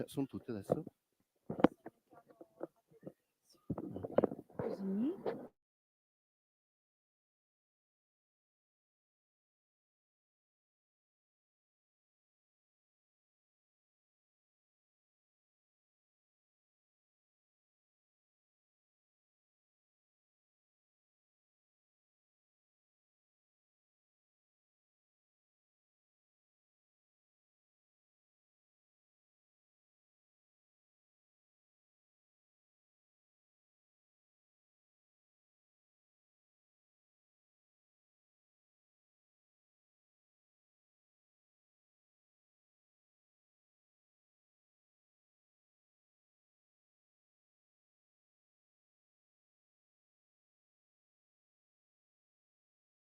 Sono tutte adesso? Così.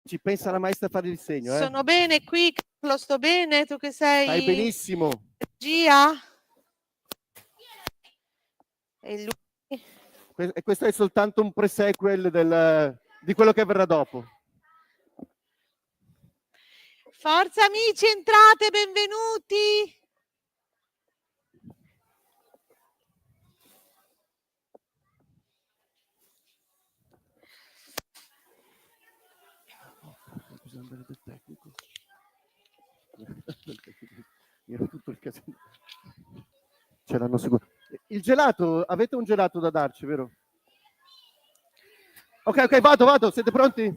Ci pensa la maestra a fare il disegno, Sono bene qui, Carlo, sto bene, tu che sei? Stai benissimo. Regia? E lui? E questo è soltanto un pre-sequel di quello che avverrà dopo. Forza amici, entrate, benvenuti! Del tecnico. Era tutto il casino. Ce l'hanno sicuro. Il gelato, avete un gelato da darci, vero? Ok, vado, siete pronti?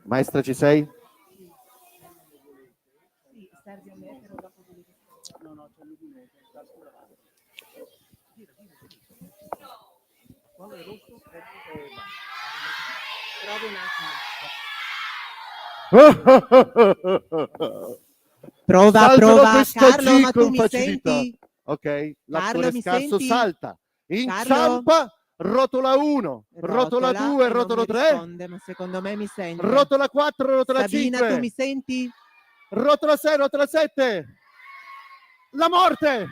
Maestra, ci sei? Sì, serve a me, però dopo no, c'è l'udine, quando è rosso, provo un attimo. Prova, Carlo, ma tu mi facilità. senti? Ok, l'attore Carlo, mi scarso senti? salta, inciampa, rotola 1, rotola 2, rotola 3, risponde, ma secondo me mi sente. rotola 4, rotola Sabina, 5. tu mi senti? Rotola 6, rotola 7. La morte!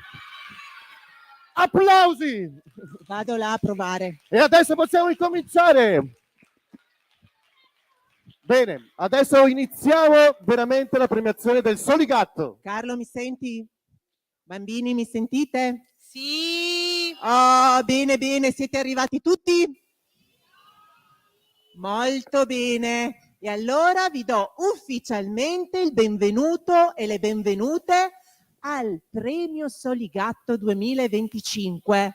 Applausi! Vado là a provare. E adesso possiamo incominciare. Bene, adesso iniziamo veramente la premiazione del Soligatto. Carlo, mi senti? Bambini, mi sentite? Sì! Oh, bene, siete arrivati tutti? Molto bene. E allora vi do ufficialmente il benvenuto e le benvenute al Premio Soligatto 2025.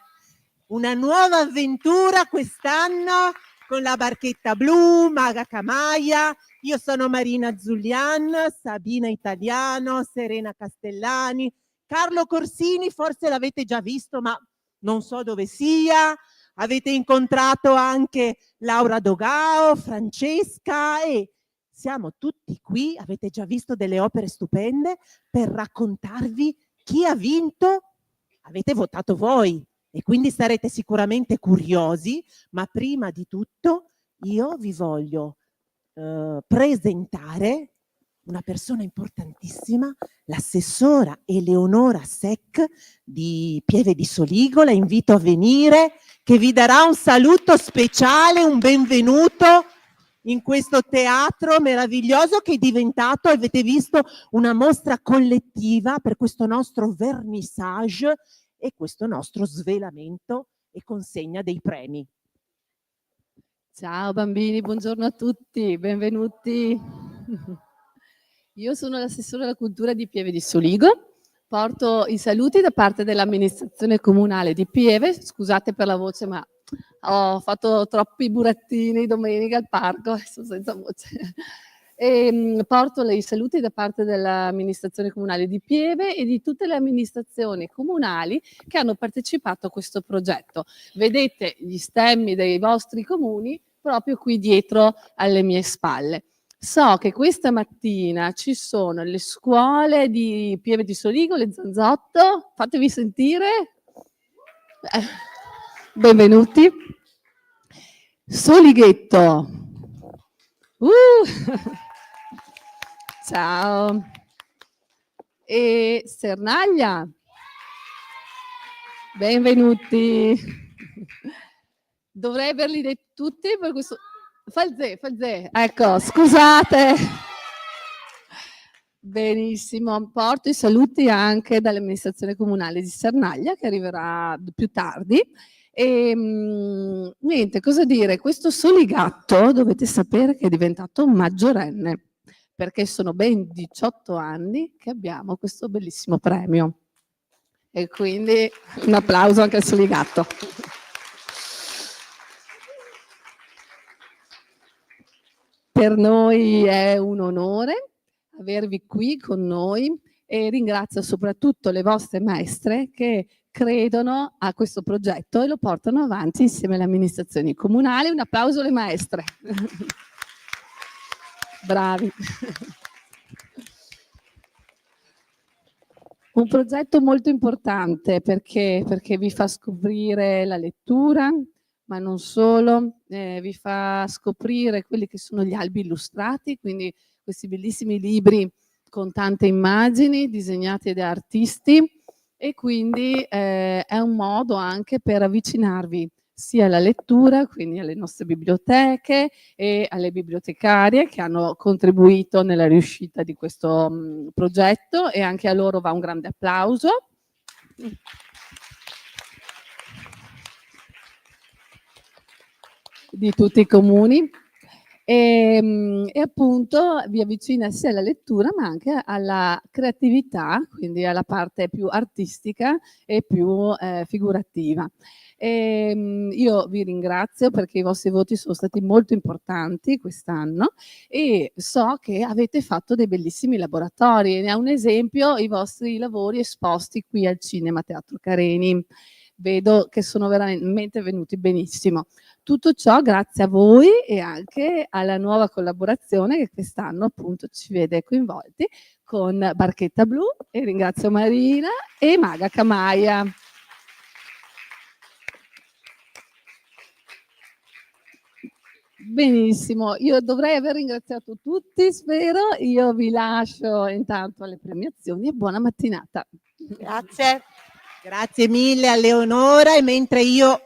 Una nuova avventura quest'anno con la barchetta blu, Maga Camaia. Io sono Marina Zulian, Sabina Italiano, Serena Castellani, Carlo Corsini, forse l'avete già visto, ma non so dove sia. Avete incontrato anche Laura Dogao, Francesca e siamo tutti qui, avete già visto delle opere stupende, per raccontarvi chi ha vinto. Avete votato voi e quindi sarete sicuramente curiosi, ma prima di tutto io vi voglio presentare una persona importantissima, l'assessora Eleonora Sec di Pieve di Soligo. La invito a venire, che vi darà un saluto speciale, un benvenuto in questo teatro meraviglioso che è diventato, avete visto, una mostra collettiva per questo nostro vernissage e questo nostro svelamento e consegna dei premi. Ciao bambini, buongiorno a tutti, benvenuti. Io sono l'assessore alla cultura di Pieve di Soligo, porto i saluti da parte dell'amministrazione comunale di Pieve. Scusate per la voce, ma ho fatto troppi burattini domenica al parco, sono senza voce. Porto i saluti da parte dell'amministrazione comunale di Pieve e di tutte le amministrazioni comunali che hanno partecipato a questo progetto. Vedete gli stemmi dei vostri comuni proprio qui dietro alle mie spalle. So che questa mattina ci sono le scuole di Pieve di Soligo, le Zanzotto, fatevi sentire. Benvenuti. Solighetto. Ciao. E Sernaglia. Benvenuti. Dovrei averli detti tutti per questo. Falzè. Ecco, scusate. Benissimo, porto i saluti anche dall'amministrazione comunale di Sernaglia che arriverà più tardi. E niente, cosa dire? Questo Soligatto dovete sapere che è diventato maggiorenne perché sono ben 18 anni che abbiamo questo bellissimo premio. E quindi un applauso anche al Soligatto. Per noi è un onore avervi qui con noi e ringrazio soprattutto le vostre maestre che credono a questo progetto e lo portano avanti insieme alle amministrazioni comunali. Un applauso alle maestre. Bravi. Un progetto molto importante perché vi fa scoprire la lettura, ma non solo, vi fa scoprire quelli che sono gli albi illustrati, quindi questi bellissimi libri con tante immagini disegnate da artisti e quindi è un modo anche per avvicinarvi sia alla lettura, quindi alle nostre biblioteche e alle bibliotecarie che hanno contribuito nella riuscita di questo progetto e anche a loro va un grande applauso. Di tutti i comuni. E appunto vi avvicina sia alla lettura ma anche alla creatività, quindi alla parte più artistica e più figurativa. Io vi ringrazio perché i vostri voti sono stati molto importanti quest'anno e so che avete fatto dei bellissimi laboratori. Ne è un esempio i vostri lavori esposti qui al Cinema Teatro Careni. Vedo che sono veramente venuti benissimo. Tutto ciò grazie a voi e anche alla nuova collaborazione che quest'anno appunto ci vede coinvolti con Barchetta Blu e ringrazio Marina e Maga Camaia. Benissimo, io dovrei aver ringraziato tutti, spero. Io vi lascio intanto alle premiazioni e buona mattinata. Grazie. Grazie mille a Leonora e mentre io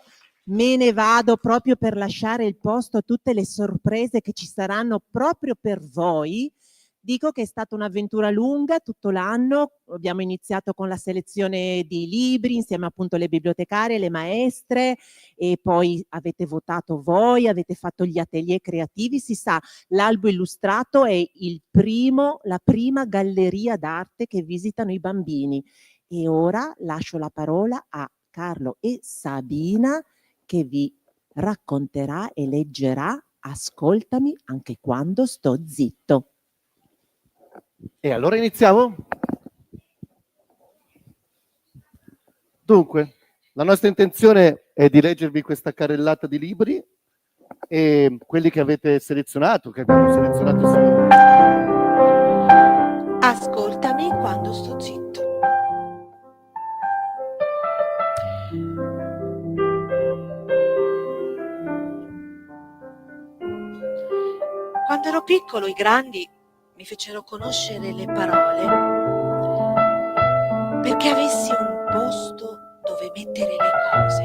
me ne vado proprio per lasciare il posto a tutte le sorprese che ci saranno proprio per voi, dico che è stata un'avventura lunga tutto l'anno. Abbiamo iniziato con la selezione di libri insieme appunto alle bibliotecarie, alle maestre e poi avete votato voi, avete fatto gli atelier creativi. Si sa, l'albo illustrato è la prima galleria d'arte che visitano i bambini. E ora lascio la parola a Carlo e Sabina che vi racconterà e leggerà Ascoltami anche quando sto zitto. E allora iniziamo? Dunque, la nostra intenzione è di leggervi questa carrellata di libri e quelli che avete selezionato, che abbiamo selezionato insieme. Ascoltami quando sto zitto. Quando ero piccolo i grandi mi fecero conoscere le parole perché avessi un posto dove mettere le cose.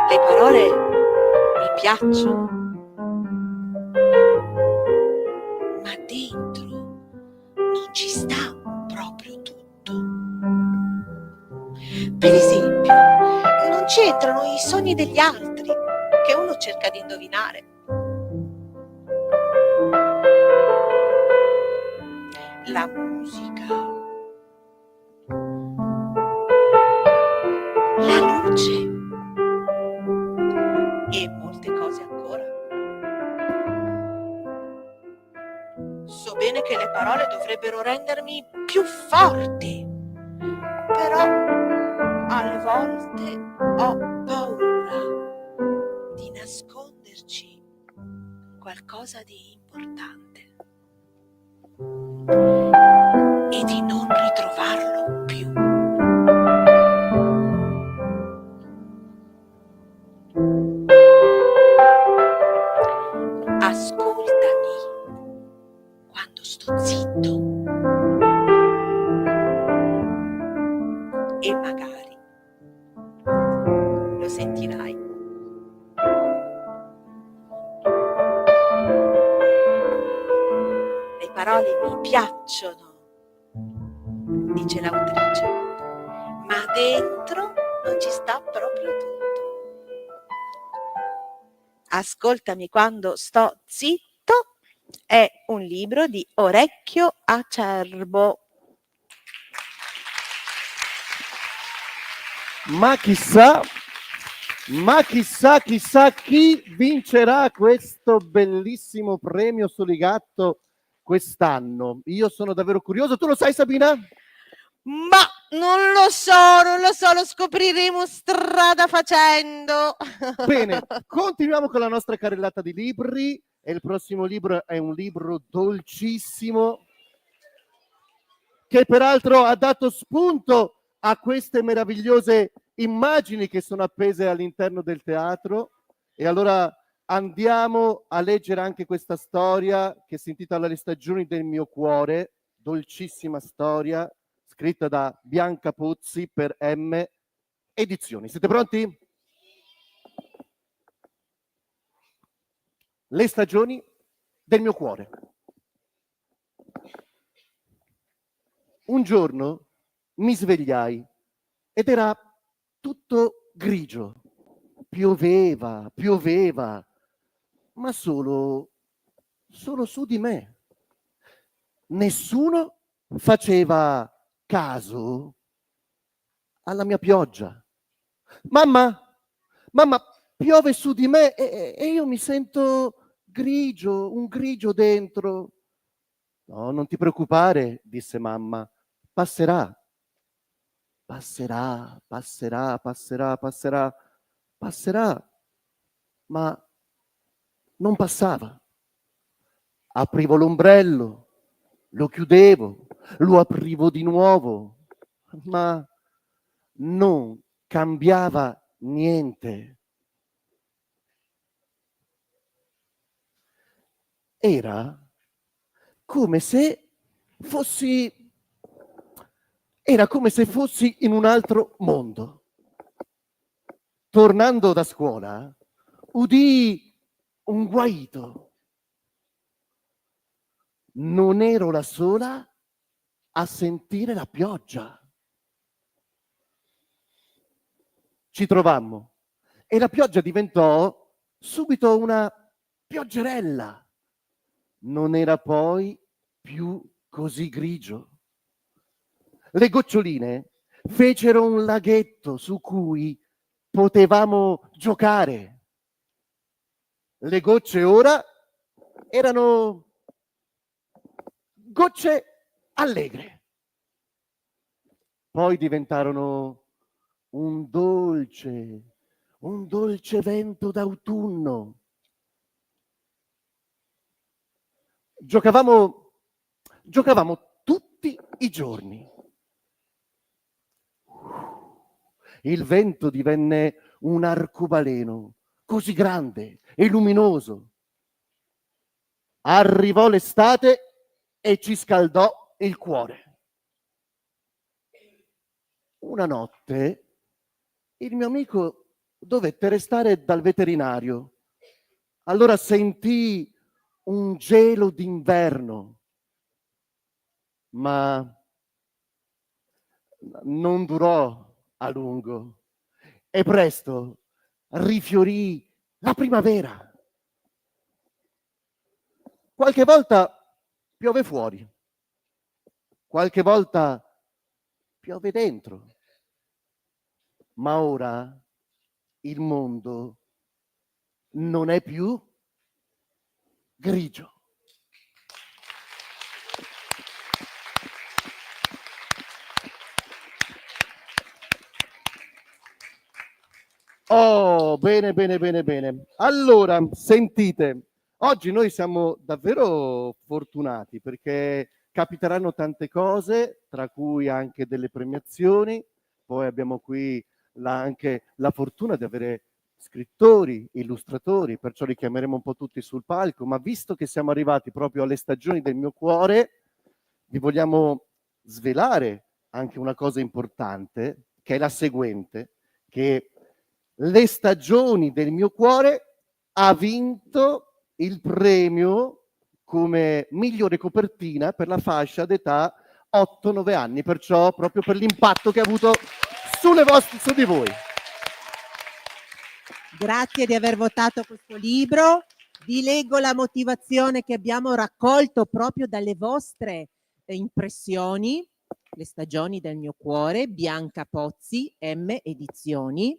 Le parole mi piacciono, ma dentro non ci sta proprio tutto. Per esempio, non c'entrano i sogni degli altri che uno cerca di indovinare. La musica, la luce e molte cose ancora. So bene che le parole dovrebbero rendermi più forte, però alle volte ho paura di nasconderci qualcosa di importante e di non ritrovarlo più. Ascoltami quando sto e magari lo sentirai. Le parole mi piacciono, dice l'autrice, ma dentro non ci sta proprio tutto. Ascoltami quando sto zitto è un libro di Orecchio Acerbo. Ma chissà chi vincerà questo bellissimo premio Soligatto quest'anno. Io sono davvero curioso. Tu lo sai, Sabina? Ma non lo so, lo scopriremo strada facendo. Bene, continuiamo con la nostra carrellata di libri e il prossimo libro è un libro dolcissimo che peraltro ha dato spunto a queste meravigliose immagini che sono appese all'interno del teatro. E allora andiamo a leggere anche questa storia che si intitola Le stagioni del mio cuore, dolcissima storia scritta da Bianca Pozzi per M Edizioni. Siete pronti? Le stagioni del mio cuore. Un giorno mi svegliai ed era tutto grigio. Pioveva, ma solo su di me. Nessuno faceva caso alla mia pioggia. Mamma, piove su di me e io mi sento grigio, un grigio dentro. No, non ti preoccupare, disse mamma, passerà, ma non passava. Aprivo l'ombrello, lo chiudevo, lo aprivo di nuovo, ma non cambiava niente. Era come se fossi in un altro mondo. Tornando da scuola, udii un guaito. Non ero la sola a sentire la pioggia. Ci trovammo e la pioggia diventò subito una pioggerella. Non era poi più così grigio. Le goccioline fecero un laghetto su cui potevamo giocare. Le gocce ora erano gocce allegre. Poi diventarono un dolce vento d'autunno. Giocavamo tutti i giorni. Il vento divenne un arcobaleno così grande e luminoso. Arrivò l'estate e ci scaldò il cuore. Una notte il mio amico dovette restare dal veterinario. Allora sentì un gelo d'inverno, ma non durò a lungo e presto rifiorì la primavera. Qualche volta piove fuori, qualche volta piove dentro, ma ora il mondo non è più grigio. Oh, bene. Allora, sentite, oggi noi siamo davvero fortunati perché capiteranno tante cose, tra cui anche delle premiazioni. Poi abbiamo qui anche la fortuna di avere scrittori, illustratori, perciò li chiameremo un po' tutti sul palco, ma visto che siamo arrivati proprio alle stagioni del mio cuore, vi vogliamo svelare anche una cosa importante, che è la seguente, che Le stagioni del mio cuore ha vinto il premio come migliore copertina per la fascia d'età 8-9 anni, perciò proprio per l'impatto che ha avuto su di voi. Grazie di aver votato questo libro. Vi leggo la motivazione che abbiamo raccolto proprio dalle vostre impressioni. Le stagioni del mio cuore, Bianca Pozzi, M Edizioni.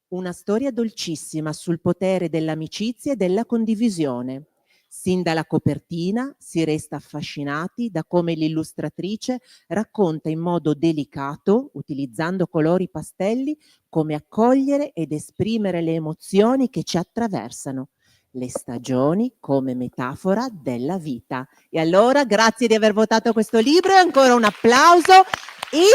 Una storia dolcissima sul potere dell'amicizia e della condivisione. Sin dalla copertina si resta affascinati da come l'illustratrice racconta in modo delicato, utilizzando colori pastelli, come accogliere ed esprimere le emozioni che ci attraversano. Le stagioni come metafora della vita. E allora, grazie di aver votato questo libro e ancora un applauso. E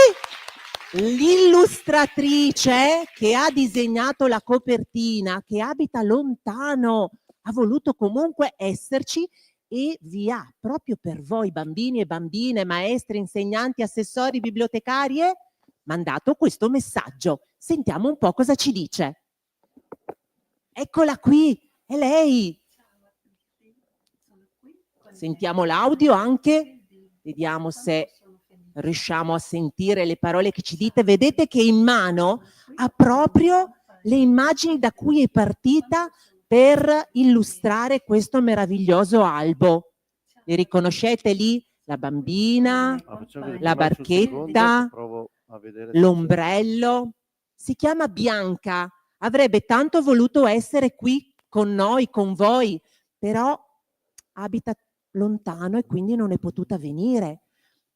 l'illustratrice che ha disegnato la copertina, che abita lontano, ha voluto comunque esserci e vi ha, proprio per voi bambini e bambine, maestri, insegnanti, assessori, bibliotecarie, mandato questo messaggio. Sentiamo un po' cosa ci dice. Eccola qui, è lei. Sentiamo l'audio anche, vediamo se riusciamo a sentire le parole che ci dite. Vedete che in mano ha proprio le immagini da cui è partita per illustrare questo meraviglioso albo. Le riconoscete lì? La bambina, la barchetta, l'ombrello. Si chiama Bianca. Avrebbe tanto voluto essere qui con noi, con voi, però abita lontano e quindi non è potuta venire.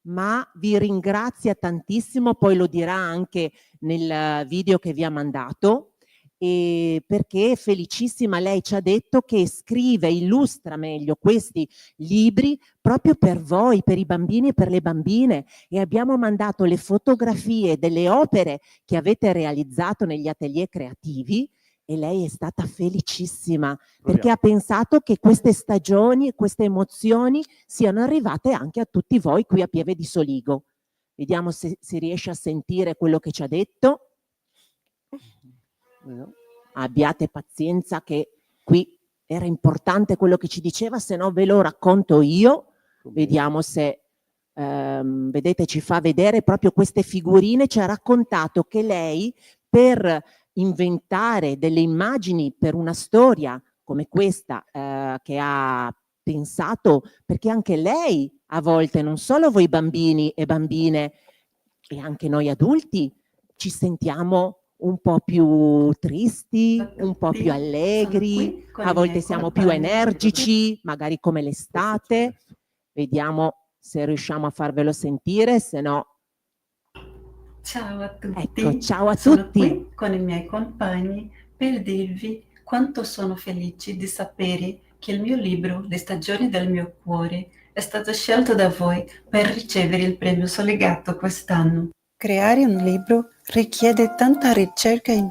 Ma vi ringrazia tantissimo, poi lo dirà anche nel video che vi ha mandato, e perché è felicissima. Lei ci ha detto che scrive, illustra meglio questi libri proprio per voi, per i bambini e per le bambine, e abbiamo mandato le fotografie delle opere che avete realizzato negli atelier creativi e lei è stata felicissima perché ha pensato che queste stagioni e queste emozioni siano arrivate anche a tutti voi qui a Pieve di Soligo. Vediamo se si riesce a sentire quello che ci ha detto. Abbiate pazienza che qui era importante quello che ci diceva, se no ve lo racconto io. Vediamo se vedete, ci fa vedere proprio queste figurine. Ci ha raccontato che lei, per inventare delle immagini per una storia come questa che ha pensato, perché anche lei a volte, non solo voi bambini e bambine e anche noi adulti, ci sentiamo un po' più tristi, un po' più allegri, a volte siamo più energici, magari come l'estate. Vediamo se riusciamo a farvelo sentire, se no... Ciao a tutti, ecco, ciao a sono tutti. qui con i miei compagni per dirvi quanto sono felice di sapere che il mio libro, Le stagioni del mio cuore, è stato scelto da voi per ricevere il premio Solegato quest'anno. Creare un libro richiede tanta ricerca e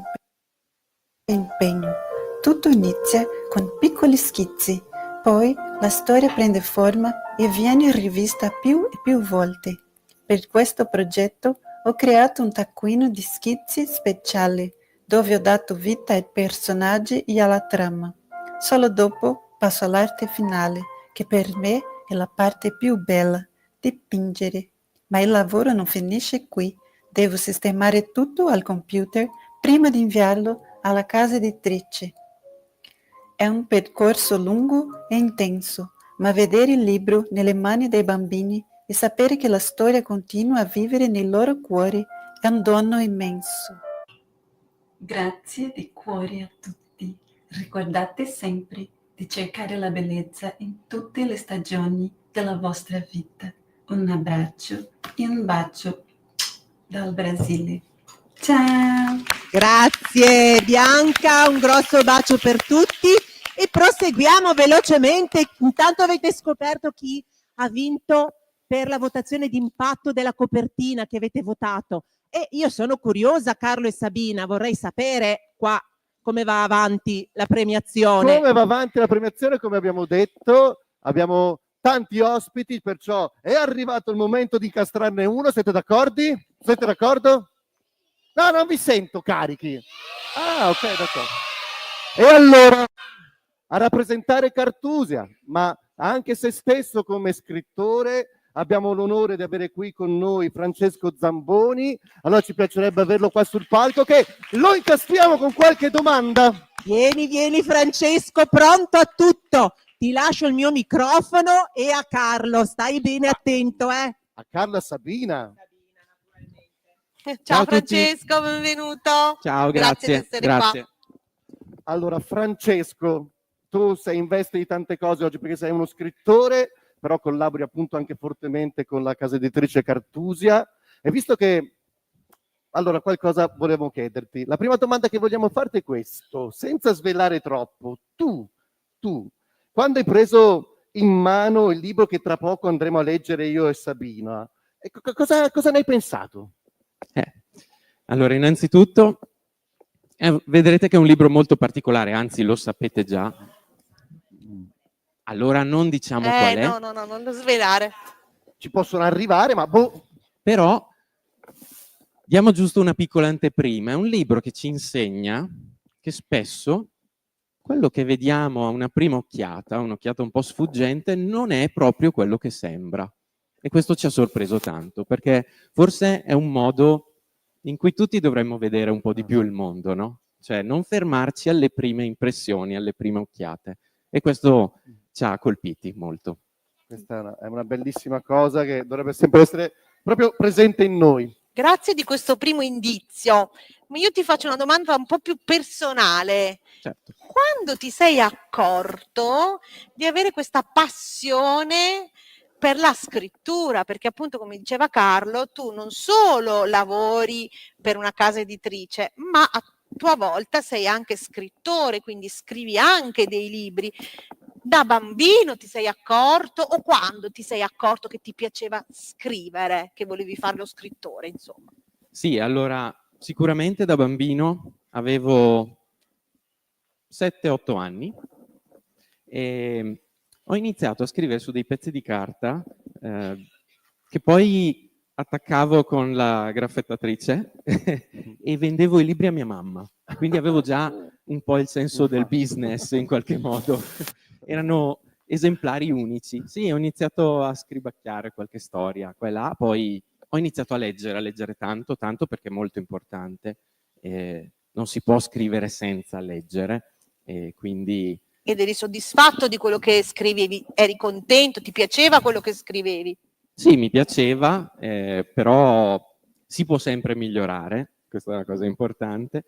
impegno. Tutto inizia con piccoli schizzi, poi la storia prende forma e viene rivista più e più volte. Per questo progetto ho creato un taccuino di schizzi speciale dove ho dato vita ai personaggi e alla trama. Solo dopo passo all'arte finale, che per me è la parte più bella, dipingere. Ma il lavoro non finisce qui. Devo sistemare tutto al computer prima di inviarlo alla casa editrice. È un percorso lungo e intenso, ma vedere il libro nelle mani dei bambini e sapere che la storia continua a vivere nei loro cuori è un dono immenso. Grazie di cuore a tutti. Ricordate sempre di cercare la bellezza in tutte le stagioni della vostra vita. Un abbraccio e un bacio dal Brasile. Ciao! Grazie Bianca, un grosso bacio per tutti e proseguiamo velocemente. Intanto avete scoperto chi ha vinto per la votazione di impatto della copertina che avete votato. E io sono curiosa, Carlo e Sabina, vorrei sapere qua come va avanti la premiazione. Come va avanti la premiazione, come abbiamo detto, abbiamo tanti ospiti, perciò è arrivato il momento di incastrarne uno. Siete d'accordo? Siete d'accordo? No, non vi sento carichi. Ah, ok, d'accordo. E allora, a rappresentare Cartusia, ma anche se stesso come scrittore, abbiamo l'onore di avere qui con noi Francesco Zamboni. Allora ci piacerebbe averlo qua sul palco, che lo incastriamo con qualche domanda. Vieni Francesco, pronto a tutto. Ti lascio il mio microfono e a Carlo, stai bene attento, eh? A Carla Sabina. Ciao a tutti. Francesco, benvenuto. Ciao, Grazie grazie. di essere qua. Grazie. Allora, Francesco, tu sei in veste di tante cose oggi perché sei uno scrittore, però collabori appunto anche fortemente con la casa editrice Cartusia. E visto che, allora, qualcosa volevo chiederti. La prima domanda che vogliamo farti è questo, senza svelare troppo. Tu, quando hai preso in mano il libro che tra poco andremo a leggere io e Sabina, cosa ne hai pensato? Allora, innanzitutto, vedrete che è un libro molto particolare, anzi lo sapete già. Allora non diciamo qual è. No, non lo svelare. Ci possono arrivare, ma boh. Però diamo giusto una piccola anteprima. È un libro che ci insegna che spesso quello che vediamo a una prima occhiata, un'occhiata un po' sfuggente, non è proprio quello che sembra. E questo ci ha sorpreso tanto, perché forse è un modo in cui tutti dovremmo vedere un po' di più il mondo, no? Cioè non fermarci alle prime impressioni, alle prime occhiate. E questo ci ha colpiti molto. Questa è una bellissima cosa che dovrebbe sempre essere proprio presente in noi. Grazie di questo primo indizio. Ma io ti faccio una domanda un po' più personale. Certo. Quando ti sei accorto di avere questa passione per la scrittura? Perché appunto, come diceva Carlo, tu non solo lavori per una casa editrice, ma a tua volta sei anche scrittore, quindi scrivi anche dei libri. Da bambino ti sei accorto, o quando ti sei accorto che ti piaceva scrivere, che volevi fare lo scrittore, insomma? Sì, allora sicuramente da bambino avevo 7-8 anni e ho iniziato a scrivere su dei pezzi di carta che poi attaccavo con la graffettatrice e vendevo i libri a mia mamma. Quindi avevo già un po' il senso del business in qualche modo. Erano esemplari unici. Sì, ho iniziato a scribacchiare qualche storia qua e là, poi ho iniziato a leggere tanto perché è molto importante. Non si può scrivere senza leggere, e quindi... Ed eri soddisfatto di quello che scrivevi? Eri contento? Ti piaceva quello che scrivevi? Sì, mi piaceva, però si può sempre migliorare, questa è una cosa importante.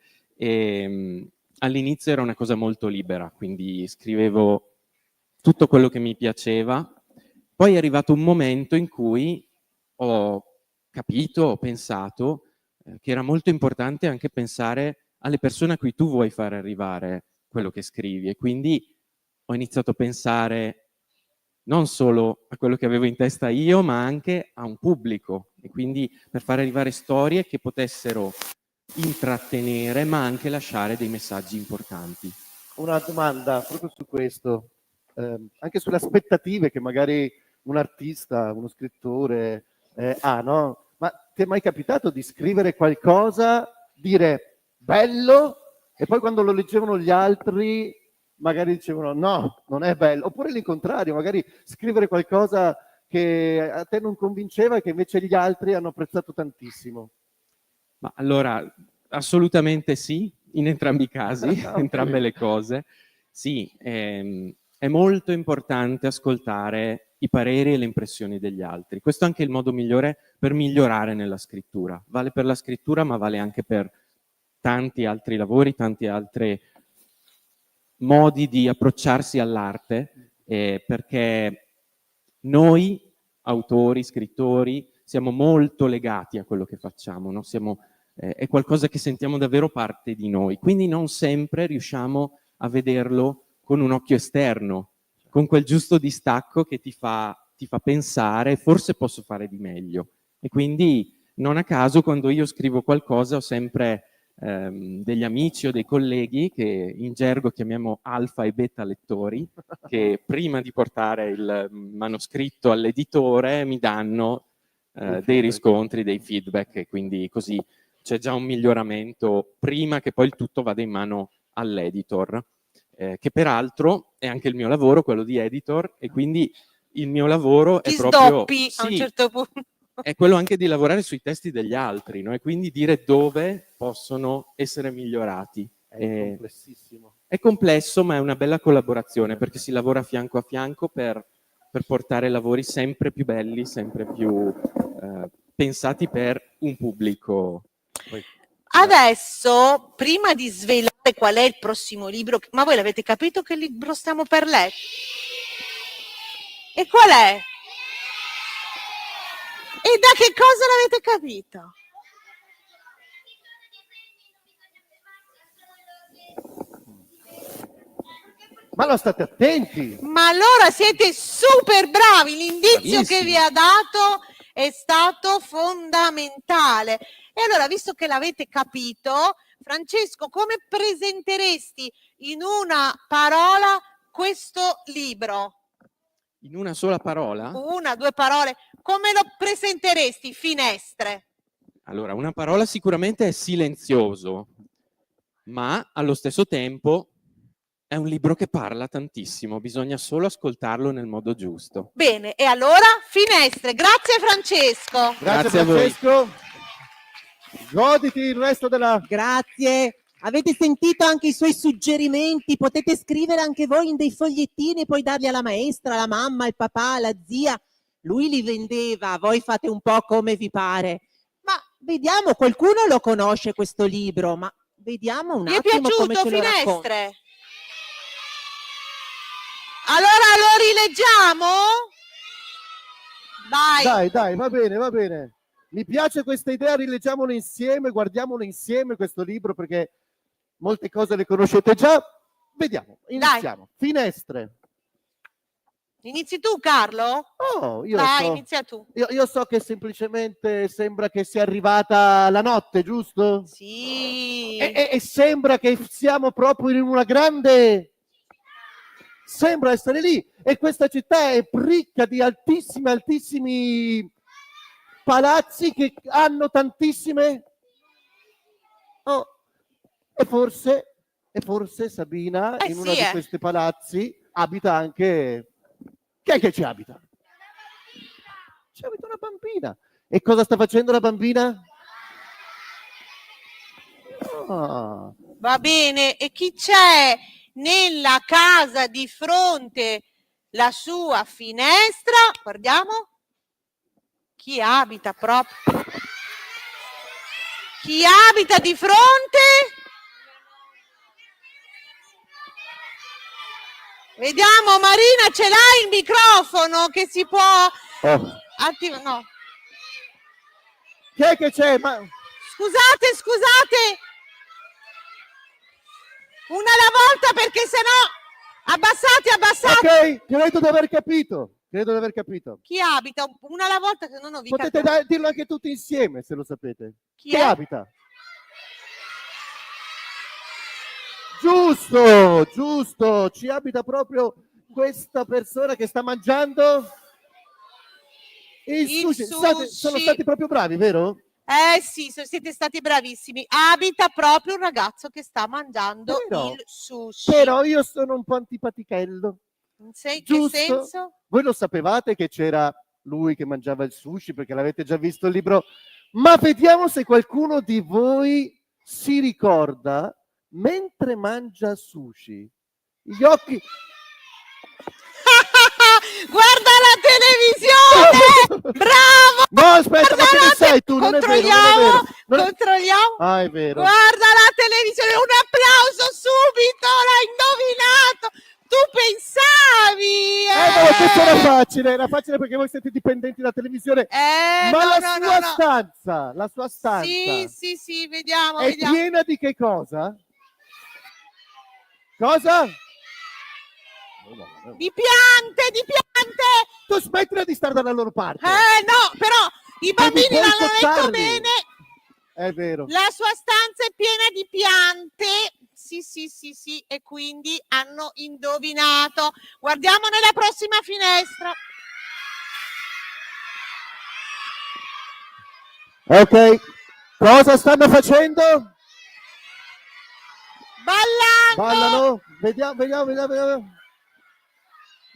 All'inizio era una cosa molto libera, quindi scrivevo tutto quello che mi piaceva. Poi è arrivato un momento in cui ho capito, ho pensato che era molto importante anche pensare alle persone a cui tu vuoi fare arrivare quello che scrivi, e quindi ho iniziato a pensare non solo a quello che avevo in testa io, ma anche a un pubblico, e quindi per fare arrivare storie che potessero intrattenere, ma anche lasciare dei messaggi importanti. Una domanda proprio su questo, anche sulle aspettative che magari un artista, uno scrittore ha, no? Ma ti è mai capitato di scrivere qualcosa, dire bello, e poi quando lo leggevano gli altri magari dicevano no, non è bello, oppure l'incontrario, magari scrivere qualcosa che a te non convinceva e che invece gli altri hanno apprezzato tantissimo? Ma allora, assolutamente sì, in entrambi i casi, Okay. entrambe le cose. Sì, è molto importante ascoltare i pareri e le impressioni degli altri. Questo è anche il modo migliore per migliorare nella scrittura. Vale per la scrittura, ma vale anche per tanti altri lavori, tanti altri modi di approcciarsi all'arte, perché noi, autori, scrittori, siamo molto legati a quello che facciamo, no? È qualcosa che sentiamo davvero parte di noi, quindi non sempre riusciamo a vederlo con un occhio esterno, con quel giusto distacco che ti fa pensare forse posso fare di meglio. E quindi non a caso quando io scrivo qualcosa ho sempre degli amici o dei colleghi che in gergo chiamiamo alfa e beta lettori, che prima di portare il manoscritto all'editore mi danno dei riscontri, dei feedback, e quindi così c'è già un miglioramento prima che poi il tutto vada in mano all'editor, che peraltro è anche il mio lavoro, quello di editor, e quindi il mio lavoro è Ti proprio... sdoppi a un Sì, certo punto. è quello anche di lavorare sui testi degli altri, no? E quindi dire dove possono essere migliorati. È complessissimo. È complesso, ma è una bella collaborazione, perché si lavora fianco a fianco per portare lavori sempre più belli, sempre più pensati per un pubblico. Adesso, prima di svelare qual è il prossimo libro, ma voi l'avete capito che libro stiamo per leggere? E qual è? E da che cosa l'avete capito? Ma no, state attenti! Ma allora siete super bravi, l'indizio che Bravissimi. vi ha dato è stato fondamentale. E allora, visto che l'avete capito, Francesco, come presenteresti in una parola questo libro? In una sola parola? Una, due parole. Come lo presenteresti? Finestre. Allora, una parola sicuramente è silenzioso, ma allo stesso tempo è un libro che parla tantissimo, bisogna solo ascoltarlo nel modo giusto. Bene, e allora finestre. Grazie Francesco. Grazie a voi. Francesco. Goditi il resto della... Grazie. Avete sentito anche i suoi suggerimenti? Potete scrivere anche voi in dei fogliettini e poi darli alla maestra, alla mamma, al papà, alla zia. Lui li vendeva, voi fate un po' come vi pare. Ma vediamo, qualcuno lo conosce questo libro, ma vediamo un Vi è attimo come piaciuto ce lo racconta. Finestre? Allora lo rileggiamo? Dai, va bene. Mi piace questa idea, rileggiamolo insieme, guardiamolo insieme questo libro, perché molte cose le conoscete già. Vediamo, iniziamo. Finestre. Inizi tu, Carlo? Oh, Dai, inizia tu. io so che semplicemente sembra che sia arrivata la notte, giusto? Sì. E sembra che siamo proprio in una grande... Sembra essere lì. E questa città è ricca di altissimi palazzi che hanno tantissime... Oh, e forse Sabina, in uno di questi palazzi abita anche... Chi è che ci abita? Ci abita una bambina. E cosa sta facendo la bambina? Ah. Va bene, e chi c'è nella casa di fronte la sua finestra? Guardiamo. Chi abita proprio? Chi abita di fronte? Vediamo, Marina, ce l'hai il microfono che si può attivare? No. Chi è che c'è? Ma... Scusate. Una alla volta, perché sennò abbassate. Ok, credo di aver capito. Chi abita? Una alla volta, che non ho visto. Potete dirlo anche tutti insieme, se lo sapete. Chi Chi è? abita? Giusto, ci abita proprio questa persona che sta mangiando il sushi. Sono stati proprio bravi, vero? Sì, siete stati bravissimi. Abita proprio un ragazzo che sta mangiando il sushi. Però io sono un po' antipatichello. Che Giusto? senso? Voi lo sapevate che c'era lui che mangiava il sushi, perché l'avete già visto il libro, ma vediamo se qualcuno di voi si ricorda, mentre mangia sushi, gli occhi... Guarda la televisione! Bravo! No, aspetta, ma che ne sai tu? Non è vero. Controlliamo. Ah, è vero. Guarda la televisione, un applauso subito, l'hai indovinato! Tu pensavi! No, questo era facile perché voi siete dipendenti da televisione. Ma la sua stanza Sì, vediamo. è piena di che cosa? Cosa? Di piante! Tu smettila di stare dalla loro parte. No, però i bambini puoi l'hanno detto toccarli. bene. È vero. La sua stanza è piena di piante. Sì, e quindi hanno indovinato. Guardiamo nella prossima finestra. Ok, Cosa stanno facendo? Ballando! Ballano? Vediamo.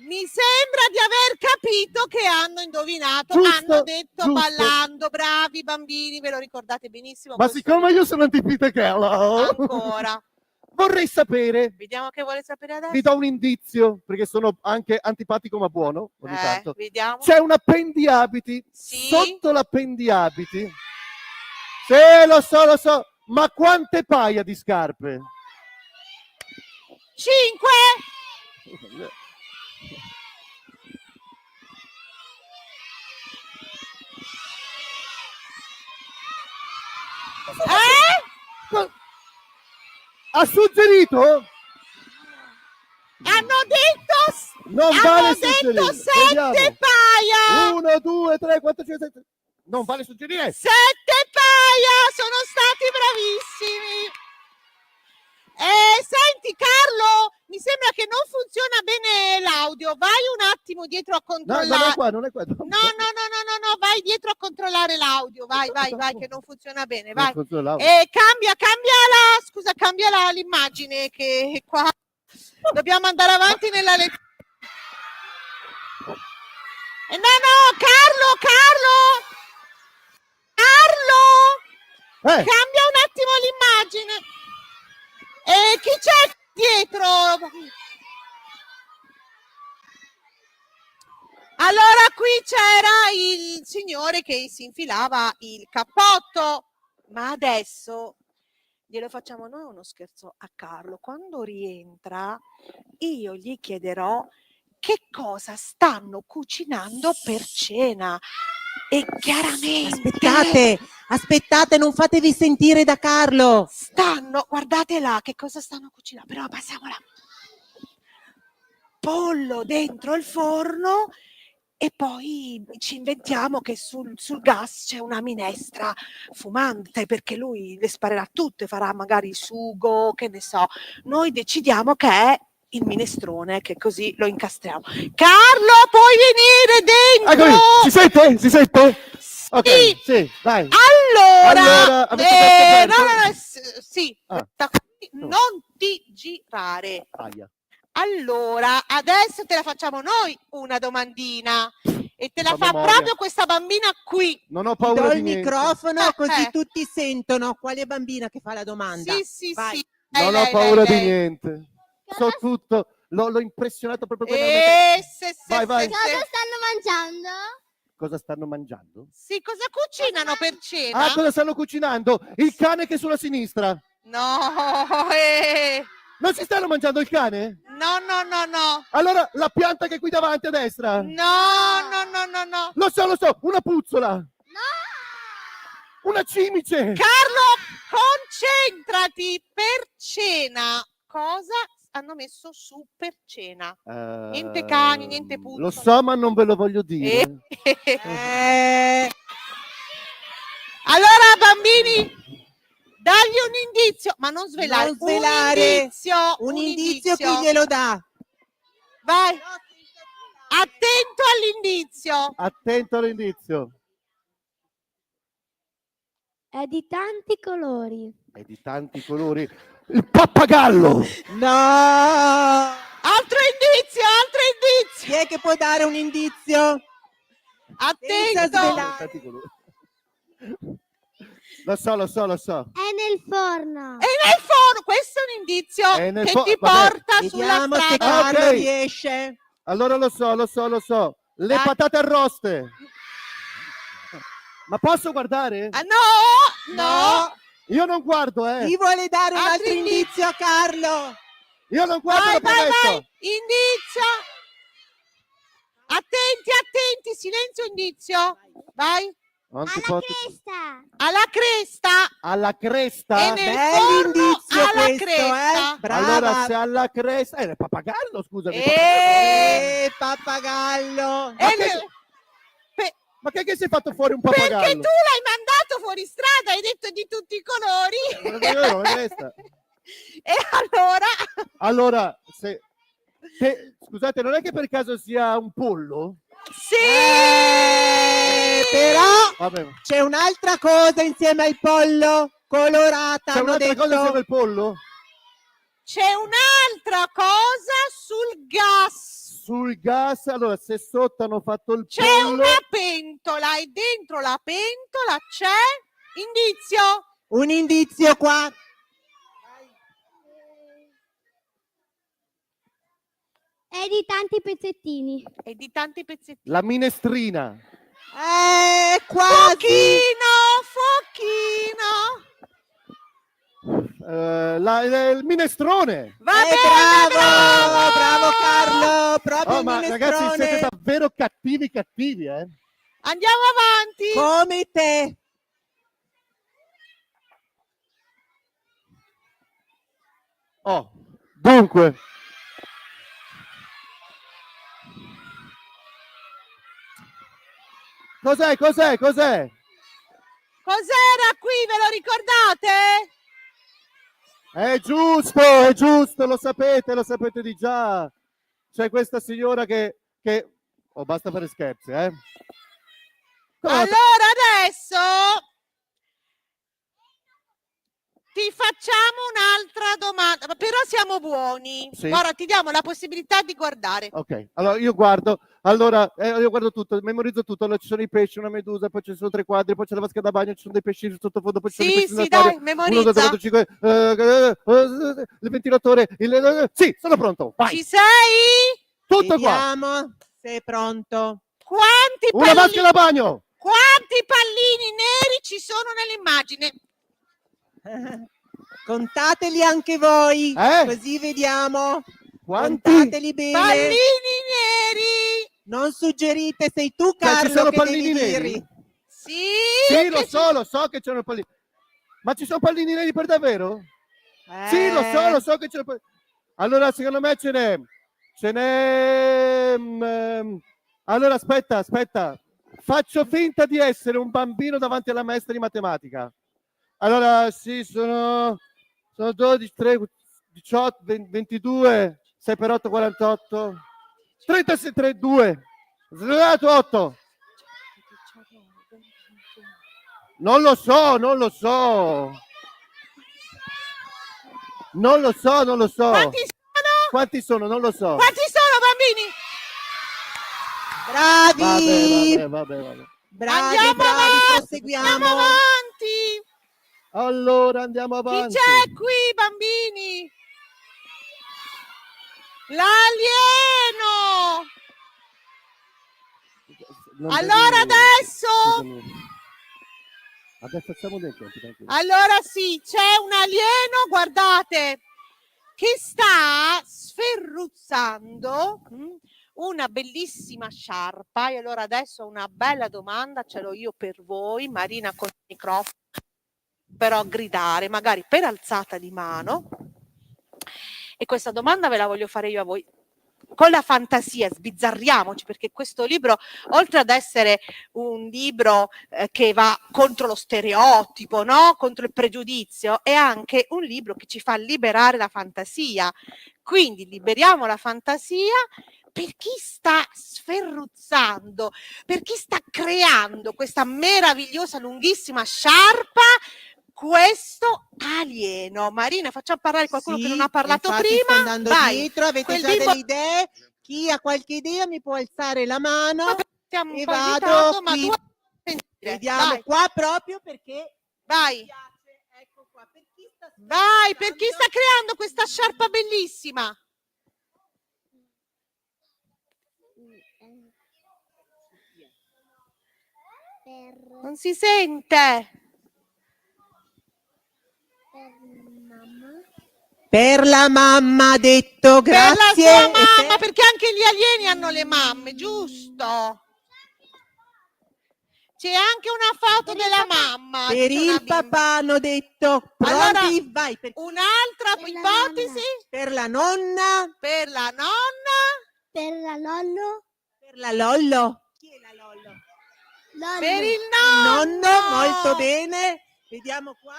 Mi sembra di aver capito che hanno indovinato. Giusto, Hanno detto giusto. ballando. Bravi bambini, ve lo ricordate benissimo. Ma questo siccome io sono antipitechello, ancora. vorrei sapere, Vediamo che vuole sapere adesso. vi do un indizio, perché sono anche antipatico ma buono, ogni tanto. Vediamo. C'è un appendiabiti, Sì. sotto l'appendiabiti. Sì, lo so, ma quante paia di scarpe? 5. Ha suggerito? Hanno detto Non hanno vale detto suggerire. 7 Vediamo. paia. 1, 2, 3, 4, 5, 6. Non vale suggerire. 7 paia, sono stati bravissimi. Senti Carlo, mi sembra che non funziona bene l'audio. Vai un attimo dietro a No, controllare. non è qua. No, vai dietro a controllare l'audio. Vai, che non funziona bene. Vai. Vai. Cambia l'immagine che qua dobbiamo andare avanti nella lettura. No, Carlo! Cambia un attimo l'immagine. Chi c'è dietro? Allora qui c'era il signore che si infilava il cappotto, ma adesso glielo facciamo noi uno scherzo a Carlo. Quando rientra io gli chiederò che cosa stanno cucinando per cena. E chiaramente Aspettate, non fatevi sentire da Carlo. guardate là che cosa stanno cucinando, però passiamola. Pollo dentro il forno e poi ci inventiamo che sul gas c'è una minestra fumante, perché lui le sparerà tutte, farà magari il sugo, che ne so. Noi decidiamo che è il minestrone, che così lo incastriamo. Carlo, puoi venire dentro? Eccomi, si sente? Ok, sì, dai. Allora, avete detto sì, Ah. non ti girare. Aia. Allora, adesso te la facciamo noi una domandina e te la fa memoria. proprio questa bambina qui. Non ho Ti do paura il di niente. microfono così tutti sentono quale bambina che fa la domanda. Sì. Vai. Non ho paura di niente. So tutto. L'ho impressionato proprio quando Vai. Cosa stanno mangiando? Cosa stanno mangiando? Sì, cosa cucinano per cena? Ah, cosa stanno cucinando? Il cane che è sulla sinistra. No, Non si stanno mangiando il cane? no. Allora la pianta che è qui davanti a destra? No. Lo so, una puzzola. No! Una cimice. Carlo, concentrati. Per cena, cosa hanno messo su per cena? Niente cani, niente puzzole. Lo so, ma non ve lo voglio dire. Allora, bambini, dagli un indizio, ma non svelare. Non svelare. Un indizio chi glielo dà? Vai. Attento all'indizio. Attento all'indizio. È di tanti colori. È di tanti colori. Il pappagallo. No! Altro indizio. Chi è che può dare un indizio? Senza Attento. svelare. Tanti colori. Lo so. È nel forno. E nel forno, questo è un indizio È nel che forno, ti vabbè. porta sulla Vediamo se strada. Ah, Carlo ok. riesce. Allora lo so. Le Dai. patate arroste. Ma posso guardare? Ah, no. Io non guardo, Chi vuole dare un Altri altro indizio a Carlo? Io non guardo, Vai, lo prometto. Indizio. Attenti, silenzio, indizio. Vai. Non si Alla può- cresta. Alla cresta. Alla cresta? E nel forno Bell'indizio alla questo, cresta. Brava. Allora, se alla cresta... il pappagallo, scusami. Pappagallo. E nel- Ma che si è fatto fuori un Perché pappagallo? tu l'hai mandato fuori strada, hai detto di tutti i colori. Non è questa. E allora? Allora, scusate, non è che per caso sia un pollo? Sì! Però Vabbè. c'è un'altra cosa insieme al pollo, colorata, C'è hanno un'altra cosa detto. insieme al pollo? C'è un'altra cosa sul gas. Sul gas, allora se sotto hanno fatto il C'è pollo, una pentola e dentro la pentola c'è indizio. Un indizio qua. È di tanti pezzettini. E di tanti pezzettini. la minestrina. Quasi. Fuochino. Il minestrone. Va Eh, bene, bravo, bravo Carlo, proprio Oh, il ma ragazzi, minestrone. siete davvero cattivi, eh? Andiamo avanti. Come te. Oh, dunque. Cos'è? Cos'era qui? Ve lo ricordate? È giusto, lo sapete di già. C'è questa signora che... Oh, basta fare scherzi, eh? Come la- Allora adesso ti facciamo un'altra domanda, però siamo buoni. Sì. Ora ti diamo la possibilità di guardare. Ok, allora io guardo tutto, memorizzo tutto. Allora ci sono i pesci, una medusa, poi ci sono 3 quadri, poi c'è la vasca da bagno, ci sono dei pesci sottofondo, poi ci sono i Sì, pesci sì, nell'acquario. dai, 1, 2, 3, memorizza. 4, 5, il ventilatore, sì, sono pronto, vai, Ci sei? tutto qua. Vediamo se è pronto. Quanti Una vasca pallini, da bagno, quanti pallini neri ci sono nell'immagine? Contateli anche voi, Eh? così vediamo. quanti? Contateli bene. Pallini neri. Non suggerite, sei tu Cioè, Carlo ci sono che pallini devi neri? dirli. Sì, Sì, che lo so che c'erano pallini. Ma ci sono pallini neri per davvero? Sì, Eh, lo so che c'è. Allora, secondo me ce n'è. Allora, aspetta. Faccio finta di essere un bambino davanti alla maestra di matematica. Allora, sì, sono 12, 3, 18, 22, 6 per 8, 48, 36, 3, 2, 8. Non lo so. Quanti sono? Non lo so. Quanti sono, bambini? bravi. Vabbè. Bravi, Andiamo bravi, avanti. proseguiamo. Andiamo avanti. Allora andiamo Chi avanti. c'è qui, bambini? L'alieno. Non Allora devi- adesso. Scusami. Adesso siamo dei tempi, tranquillo. Allora sì, c'è un alieno, guardate, che sta sferruzzando una bellissima sciarpa. E allora adesso una bella domanda ce l'ho io per voi, Marina con il microfono, però gridare, magari per alzata di mano. E questa domanda ve la voglio fare io a voi. Con la fantasia, sbizzarriamoci, perché questo libro, oltre ad essere un libro che va contro lo stereotipo, no? Contro il pregiudizio, è anche un libro che ci fa liberare la fantasia. Quindi liberiamo la fantasia per chi sta sferruzzando, per chi sta creando questa meravigliosa, lunghissima sciarpa, questo alieno. Marina, facciamo parlare qualcuno Sì, che non ha parlato infatti prima. sto andando Vai. dietro, avete Quel già bimbo- delle idee? Chi ha qualche idea mi può alzare la mano. Vabbè, stiamo un e po' in vado ritardo, ma qui. tu sentire. Vediamo Vai, qua proprio perché vai, mi piace. Ecco qua. Per chi sta vai, per chi sta sferruzzando- creando questa sciarpa bellissima. Non si sente. Per la mamma ha detto grazie. Per la sua e mamma, per- perché anche gli alieni hanno le mamme, giusto? C'è anche una foto della mamma. Per dice una il bimba. papà hanno detto pronti, Allora, vai per, Un'altra Per la ipotesi per la nonna, per la nonna. Per la nonno. per la Lollo. Chi è la Lollo? Nonno. Per il Il nonno. nonno, molto bene. Vediamo qua.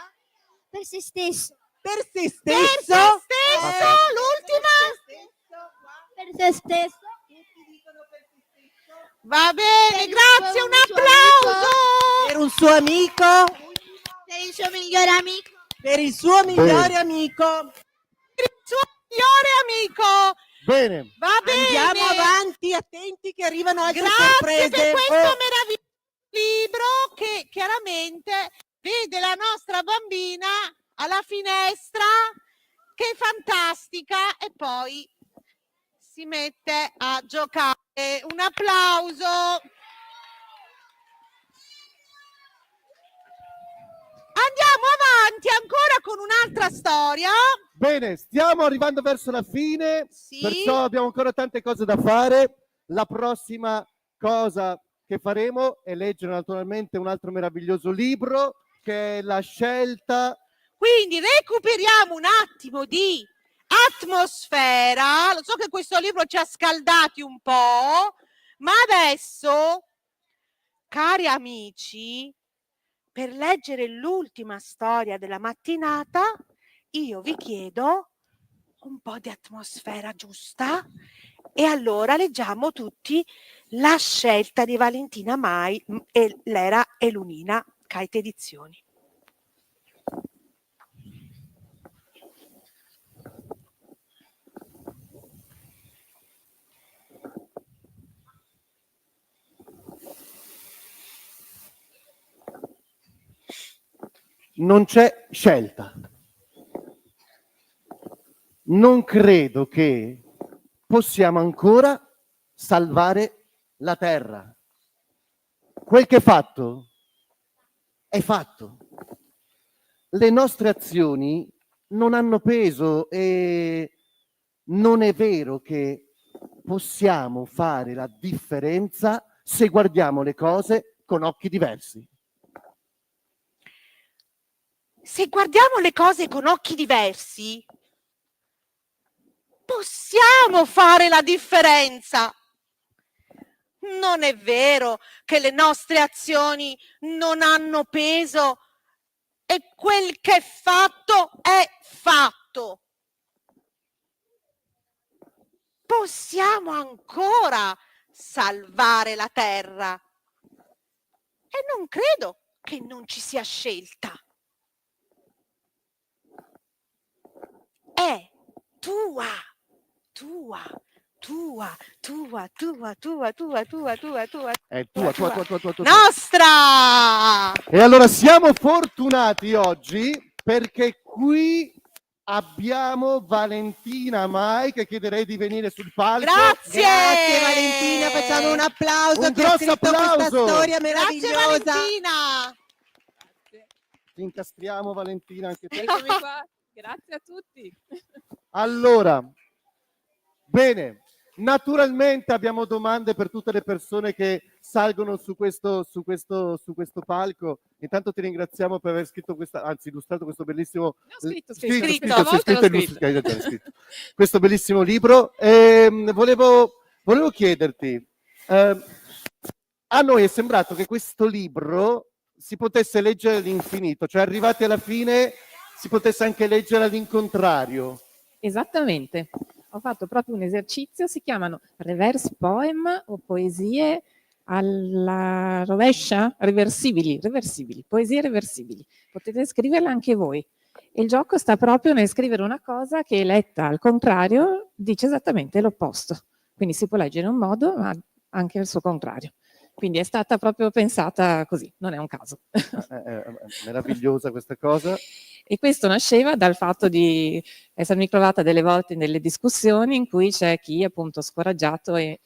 Per se stesso. Per se stesso. Per se stesso, l'ultima. Per se stesso, qua. Per se stesso. Tutti dicono per se stesso. Va bene, grazie, un applauso! Per un suo amico, Per il suo migliore amico. per il suo migliore amico. Per il suo migliore amico! Bene, Va bene! Andiamo avanti, attenti che arrivano altre Grazie sorprese. per questo Oh, meraviglioso libro che chiaramente vede la nostra bambina alla finestra, che è fantastica, e poi si mette a giocare. Un applauso. Andiamo avanti ancora con un'altra storia. bene, stiamo arrivando verso la fine, Sì. perciò abbiamo ancora tante cose da fare. La prossima cosa che faremo è leggere naturalmente un altro meraviglioso libro, che è La scelta. Quindi recuperiamo un attimo di atmosfera. Lo so che questo libro ci ha scaldati un po', ma adesso, cari amici, per leggere l'ultima storia della mattinata, io vi chiedo un po' di atmosfera giusta, e allora leggiamo tutti La scelta di Valentina Mai e Lera e Lunina, Kite Edizioni. Non c'è scelta. Non credo che possiamo ancora salvare la terra. Quel che è fatto è fatto. Le nostre azioni non hanno peso e non è vero che possiamo fare la differenza se guardiamo le cose con occhi diversi. Se guardiamo le cose con occhi diversi, possiamo fare la differenza. Non è vero che le nostre azioni non hanno peso e quel che è fatto è fatto. Possiamo ancora salvare la terra e non credo che non ci sia scelta. È tua, tua, tua, tua, tua, tua, tua, tua, tua, tua, È tua. nostra! E allora siamo fortunati oggi perché qui abbiamo Valentina Mai, che chiederei di venire sul palco. Grazie! Grazie Valentina, facciamo un applauso Un che ha grosso scritto questa applauso. storia Grazie meravigliosa. Valentina! Ti incastriamo, Valentina, anche te. Eccomi qua. Grazie a tutti. Allora, bene, naturalmente abbiamo domande per tutte le persone che salgono su questo palco. Intanto ti ringraziamo per aver scritto illustrato questo bellissimo questo bellissimo libro. Volevo chiederti, a noi è sembrato che questo libro si potesse leggere all'infinito, cioè arrivati alla fine si potesse anche leggere all'incontrario. Esattamente, ho fatto proprio un esercizio, si chiamano reverse poem o poesie alla rovescia, reversibili, poesie reversibili. Potete scriverle anche voi. E il gioco sta proprio nel scrivere una cosa che letta al contrario dice esattamente l'opposto. Quindi si può leggere in un modo, ma anche il suo contrario. Quindi è stata proprio pensata così, non è un caso. Meravigliosa questa cosa. E questo nasceva dal fatto di essermi trovata delle volte nelle discussioni in cui c'è chi è appunto scoraggiato e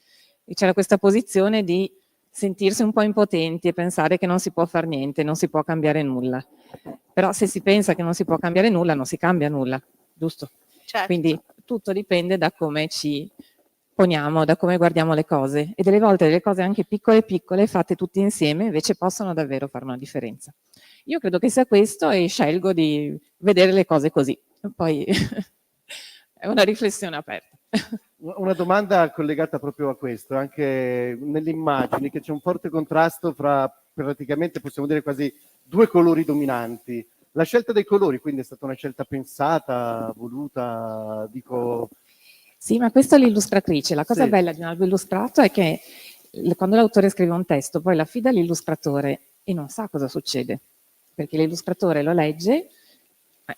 c'era questa posizione di sentirsi un po' impotenti e pensare che non si può fare niente, non si può cambiare nulla. Però se si pensa che non si può cambiare nulla, non si cambia nulla, giusto? Certo. Quindi tutto dipende da come ci poniamo, da come guardiamo le cose. E delle volte delle cose anche piccole piccole, fatte tutte insieme, invece possono davvero fare una differenza. Io credo che sia questo e scelgo di vedere le cose così. Poi è una riflessione aperta. Una domanda collegata proprio a questo, anche nelle immagini, che c'è un forte contrasto fra praticamente, possiamo dire, quasi due colori dominanti. La scelta dei colori, quindi, è stata una scelta pensata, voluta, dico... Sì, ma questa è l'illustratrice. La cosa Sì. bella di un albo illustrato è che quando l'autore scrive un testo, poi l'affida all'illustratore e non sa cosa succede, perché l'illustratore lo legge,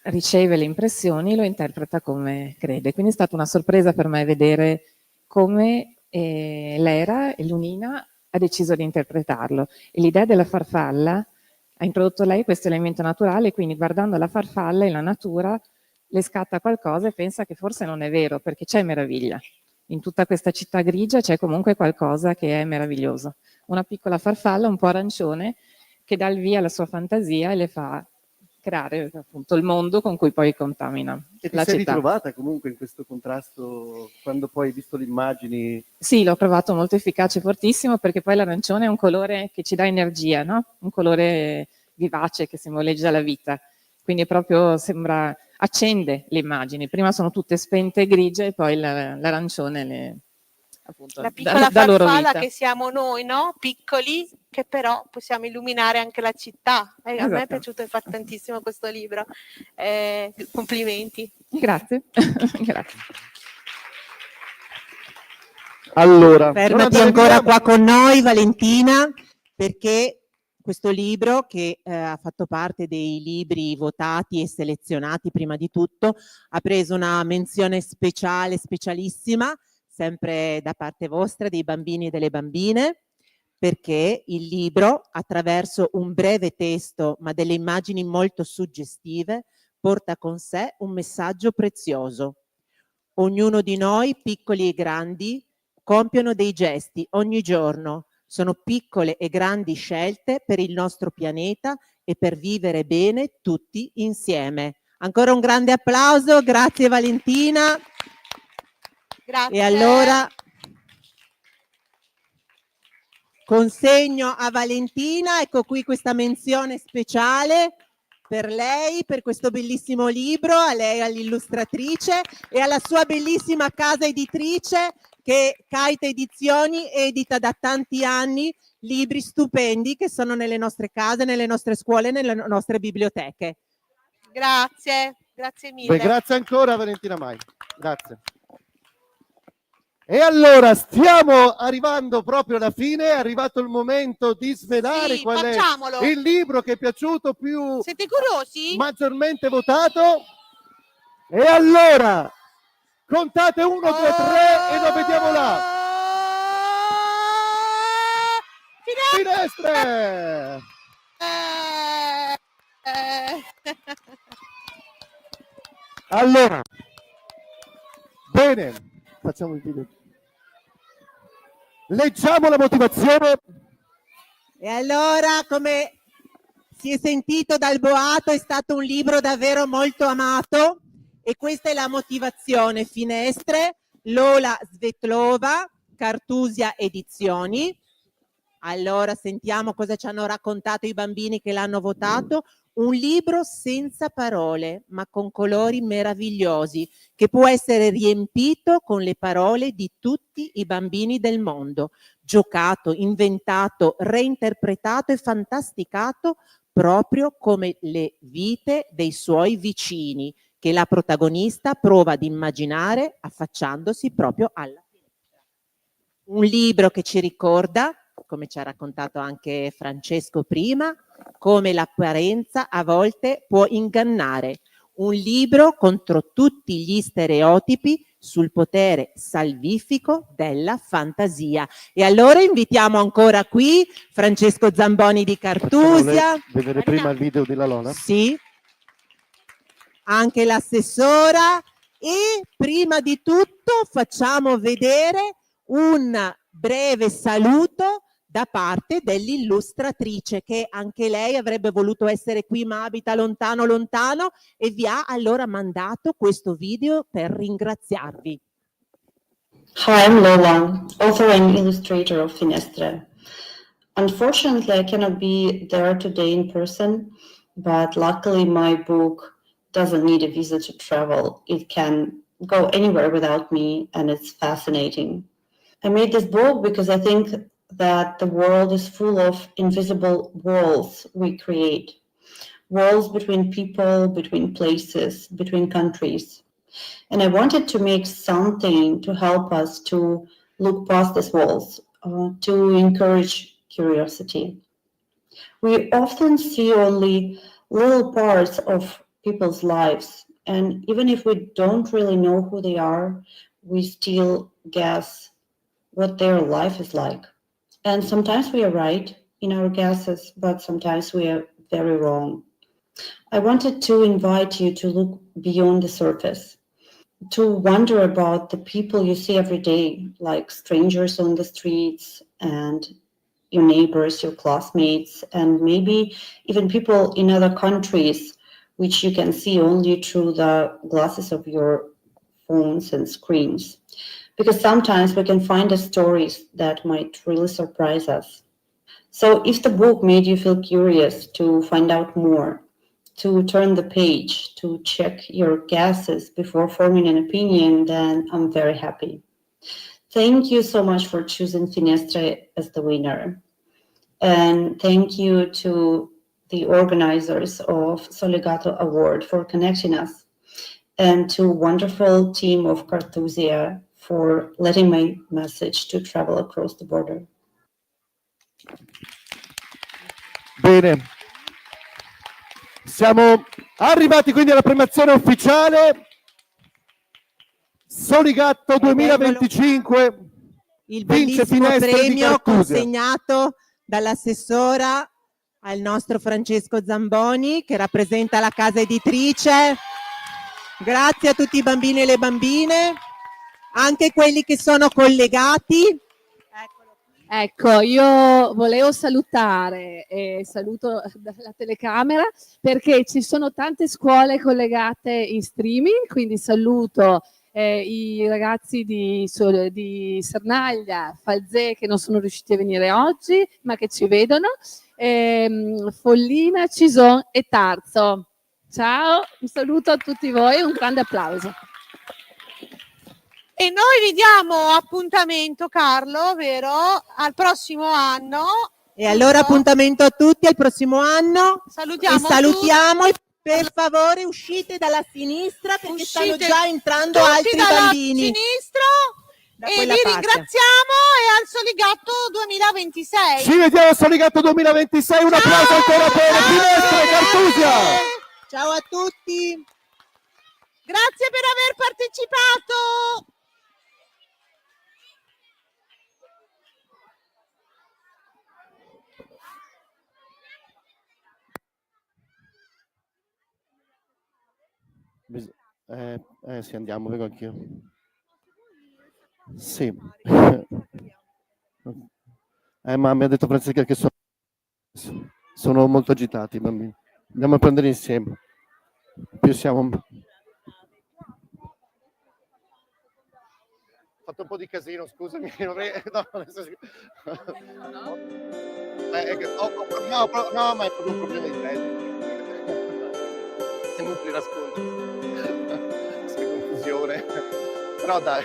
riceve le impressioni, lo interpreta come crede. Quindi è stata una sorpresa per me vedere come l'Era e Lunina ha deciso di interpretarlo. E l'idea della farfalla ha introdotto lei questo elemento naturale, quindi guardando la farfalla e la natura le scatta qualcosa e pensa che forse non è vero, perché c'è meraviglia. In tutta questa città grigia c'è comunque qualcosa che è meraviglioso. Una piccola farfalla un po' arancione che dà il via alla sua fantasia e le fa creare appunto il mondo con cui poi contamina E ti la sei città. ritrovata comunque in questo contrasto quando poi hai visto le immagini? Sì, l'ho trovato molto efficace, fortissimo, perché poi l'arancione è un colore che ci dà energia, no? Un colore vivace che simboleggia la vita. Quindi proprio sembra, accende le immagini. Prima sono tutte spente e grigie e poi l'arancione appunto, La piccola dà loro farfalla vita. che siamo noi, no? Piccoli, che però possiamo illuminare anche la città. A me è Esatto. piaciuto tantissimo questo libro. Complimenti. Grazie. Grazie. Allora, non Fermati andare ancora via. qua con noi, Valentina, perché questo libro, che ha fatto parte dei libri votati e selezionati prima di tutto, ha preso una menzione speciale, specialissima, sempre da parte vostra, dei bambini e delle bambine, perché il libro, attraverso un breve testo, ma delle immagini molto suggestive, porta con sé un messaggio prezioso. Ognuno di noi, piccoli e grandi, compiono dei gesti ogni giorno. Sono piccole e grandi scelte per il nostro pianeta e per vivere bene tutti insieme. Ancora un grande applauso, grazie Valentina. Grazie. E allora consegno a Valentina, ecco qui questa menzione speciale per lei, per questo bellissimo libro, a lei, all'illustratrice e alla sua bellissima casa editrice che Kaita Edizioni edita da tanti anni libri stupendi che sono nelle nostre case, nelle nostre scuole, nelle nostre biblioteche. Grazie, grazie mille. Beh, grazie ancora Valentina Mai. Grazie. E allora stiamo arrivando proprio alla fine, è arrivato il momento di svelare Sì, qual facciamolo. è il libro che è piaciuto più, Siete curiosi? maggiormente votato. E allora contate 1, 2, 3 e lo vediamo là. Finestre! Allora, bene, facciamo il video. Leggiamo la motivazione. E allora, come si è sentito dal boato, è stato un libro davvero molto amato e questa è la motivazione. Finestre, Lola Svetlova, Cartusia Edizioni. Allora sentiamo cosa ci hanno raccontato i bambini che l'hanno votato. Un libro senza parole, ma con colori meravigliosi, che può essere riempito con le parole di tutti i bambini del mondo, giocato, inventato, reinterpretato e fantasticato proprio come le vite dei suoi vicini, che la protagonista prova ad immaginare affacciandosi proprio alla finestra. Un libro che ci ricorda, come ci ha raccontato anche Francesco prima, come l'apparenza a volte può ingannare. Un libro contro tutti gli stereotipi sul potere salvifico della fantasia. E allora invitiamo ancora qui Francesco Zamboni di Cartusia. Vedere prima il video della Lola. Sì, anche l'assessora. E prima di tutto facciamo vedere un breve saluto da parte dell'illustratrice, che anche lei avrebbe voluto essere qui ma abita lontano lontano e vi ha allora mandato questo video per ringraziarvi. Hi, I'm Lola, author and illustrator of Finestre. Unfortunately, I cannot be there today in person, but luckily my book doesn't need a visa to travel. It can go anywhere without me, and it's fascinating. I made this book because I think that the world is full of invisible walls we create. Walls between people, between places, between countries. And I wanted to make something to help us to look past these walls to encourage curiosity. We often see only little parts of people's lives, and even if we don't really know who they are, we still guess what their life is like. And sometimes we are right in our guesses, but sometimes we are very wrong. I wanted to invite you to look beyond the surface, to wonder about the people you see every day, like strangers on the streets and your neighbors, your classmates, and maybe even people in other countries, which you can see only through the glasses of your phones and screens. Because sometimes we can find the stories that might really surprise us. So if the book made you feel curious to find out more, to turn the page, to check your guesses before forming an opinion, then I'm very happy. Thank you so much for choosing Finestre as the winner. And thank you to the organizers of Soligato Award for connecting us, and to wonderful team of Cartusia for letting my message to travel across the border. Bene. Siamo arrivati quindi alla premiazione ufficiale. Soligatto 2025. Il vince bellissimo Finestre di premio Cartusia. consegnato dall'assessora al nostro Francesco Zamboni, che rappresenta la casa editrice. Grazie a tutti i bambini e le bambine, anche quelli che sono collegati. Ecco, io volevo salutare e saluto dalla telecamera perché ci sono tante scuole collegate in streaming, quindi saluto i ragazzi di Sernaglia, Falzè, che non sono riusciti a venire oggi ma che ci vedono, Follina, Cison e Tarzo. Ciao, un saluto a tutti voi, un grande applauso. E noi vi diamo appuntamento, Carlo, vero? Al prossimo anno. E allora appuntamento a tutti al prossimo anno. Salutiamo e salutiamo. Per favore uscite dalla sinistra perché stanno già entrando altri bambini. Sinistra. Da E quella vi parte. ringraziamo e al Soligatto 2026. Ci vediamo al Soligatto 2026. Un applauso ancora per Finestre Cartusia. Ciao a tutti. Grazie per aver partecipato. Sì, andiamo, vengo anch'io. Sì. Ma mi ha detto Francesca che sono molto agitati i bambini. Andiamo a prendere insieme. Più siamo... Ho fatto un po' di casino, scusami. No, nel senso che... no, ma è proprio un problema di testa. È inutile nascondere. Questa confusione. Però dai,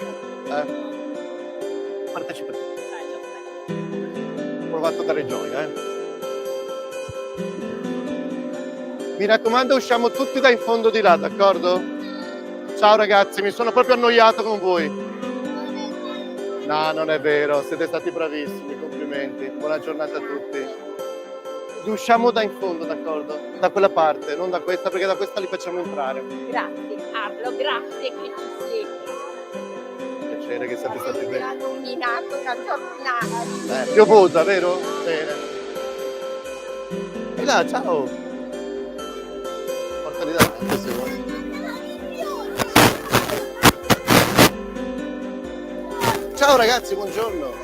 partecipa. Ho provato a dare gioia, Mi raccomando, usciamo tutti da in fondo di là, d'accordo? Ciao ragazzi, mi sono proprio annoiato con voi. No, non è vero, siete stati bravissimi, complimenti. Buona giornata a tutti. Usciamo da in fondo, d'accordo? Da quella parte, non da questa, perché da questa li facciamo entrare. Grazie Carlo, grazie che ci siete. Piacere che siate stati bene. Nominato cantonale. Piovosa, vero? Bene. E là, ciao. Portali davanti se vuoi. Ciao ragazzi, buongiorno.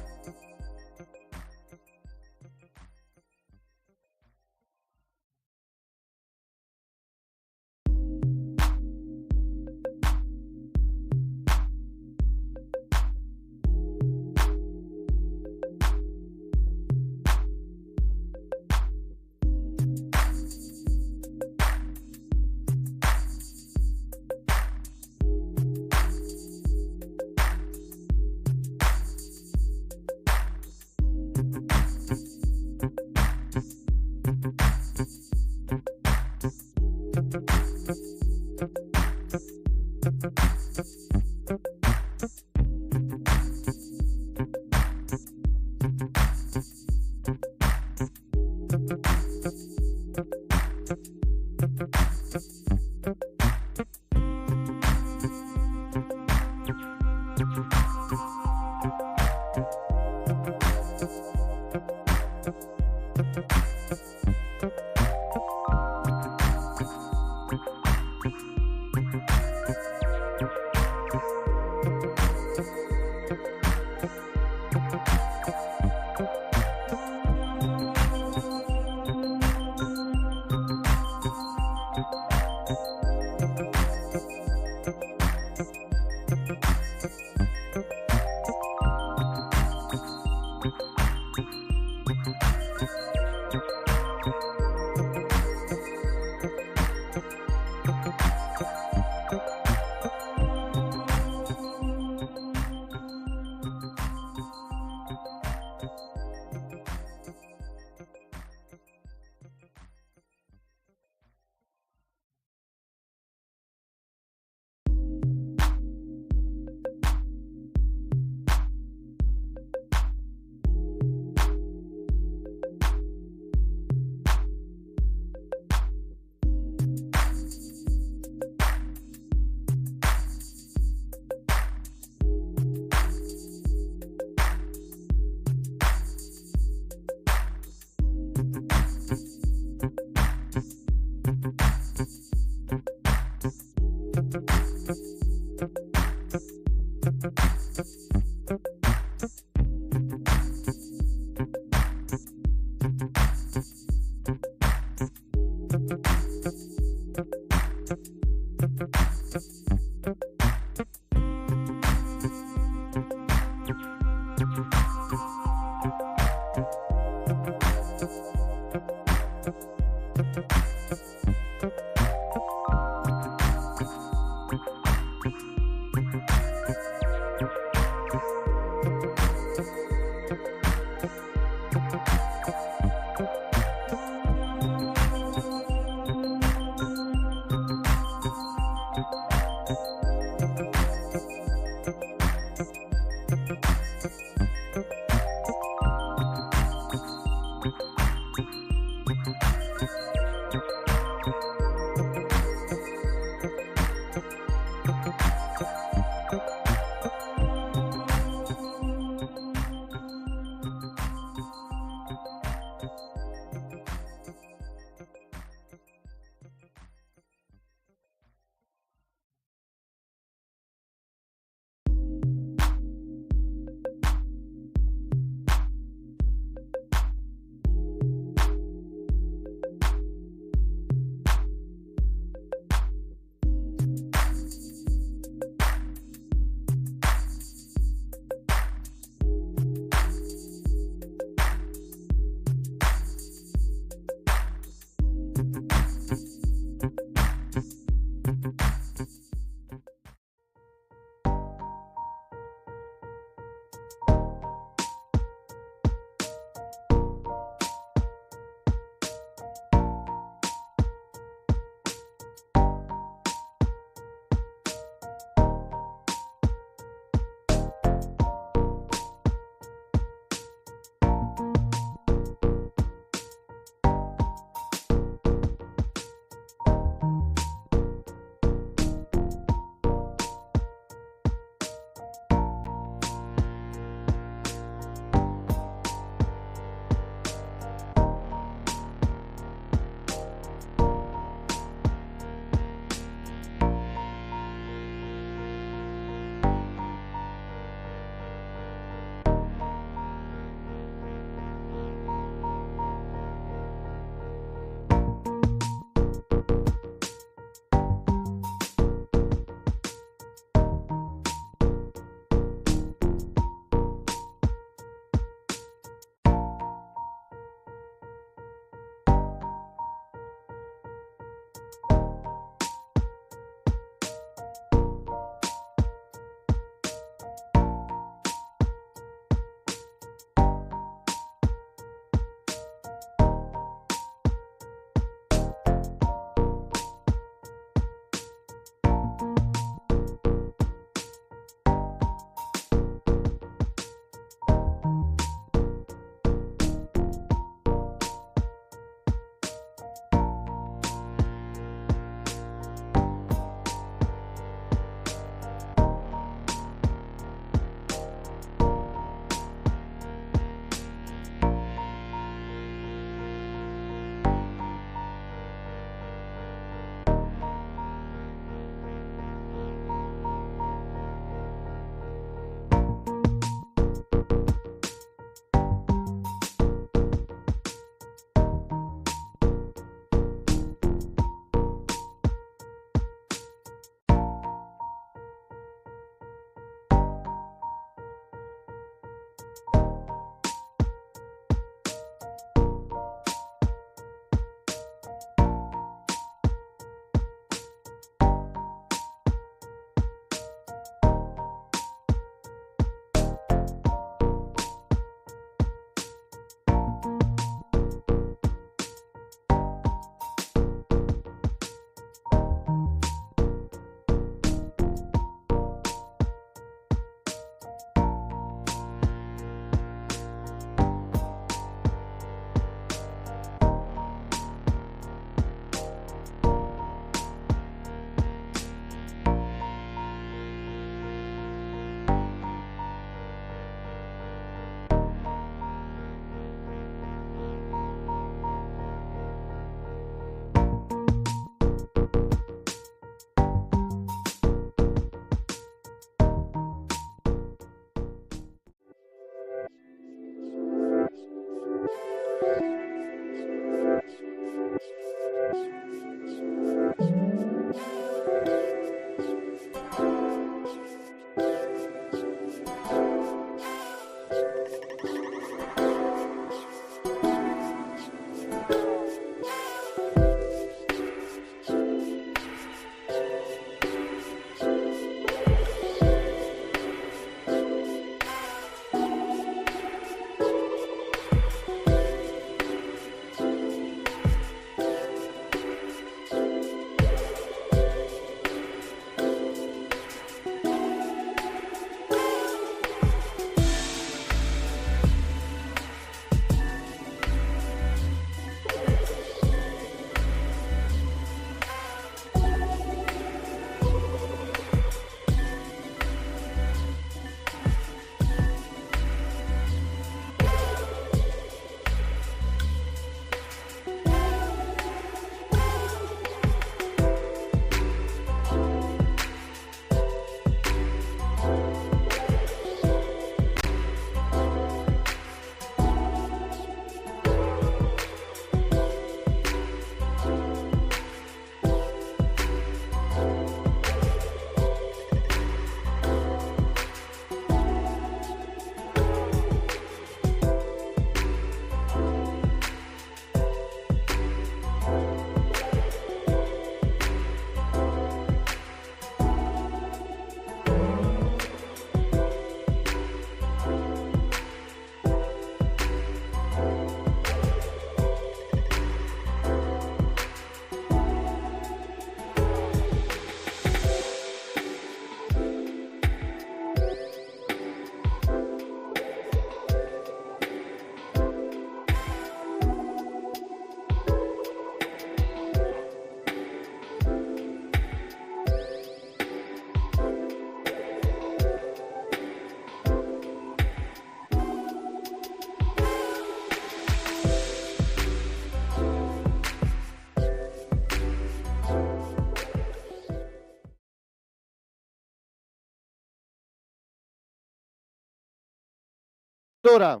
Allora,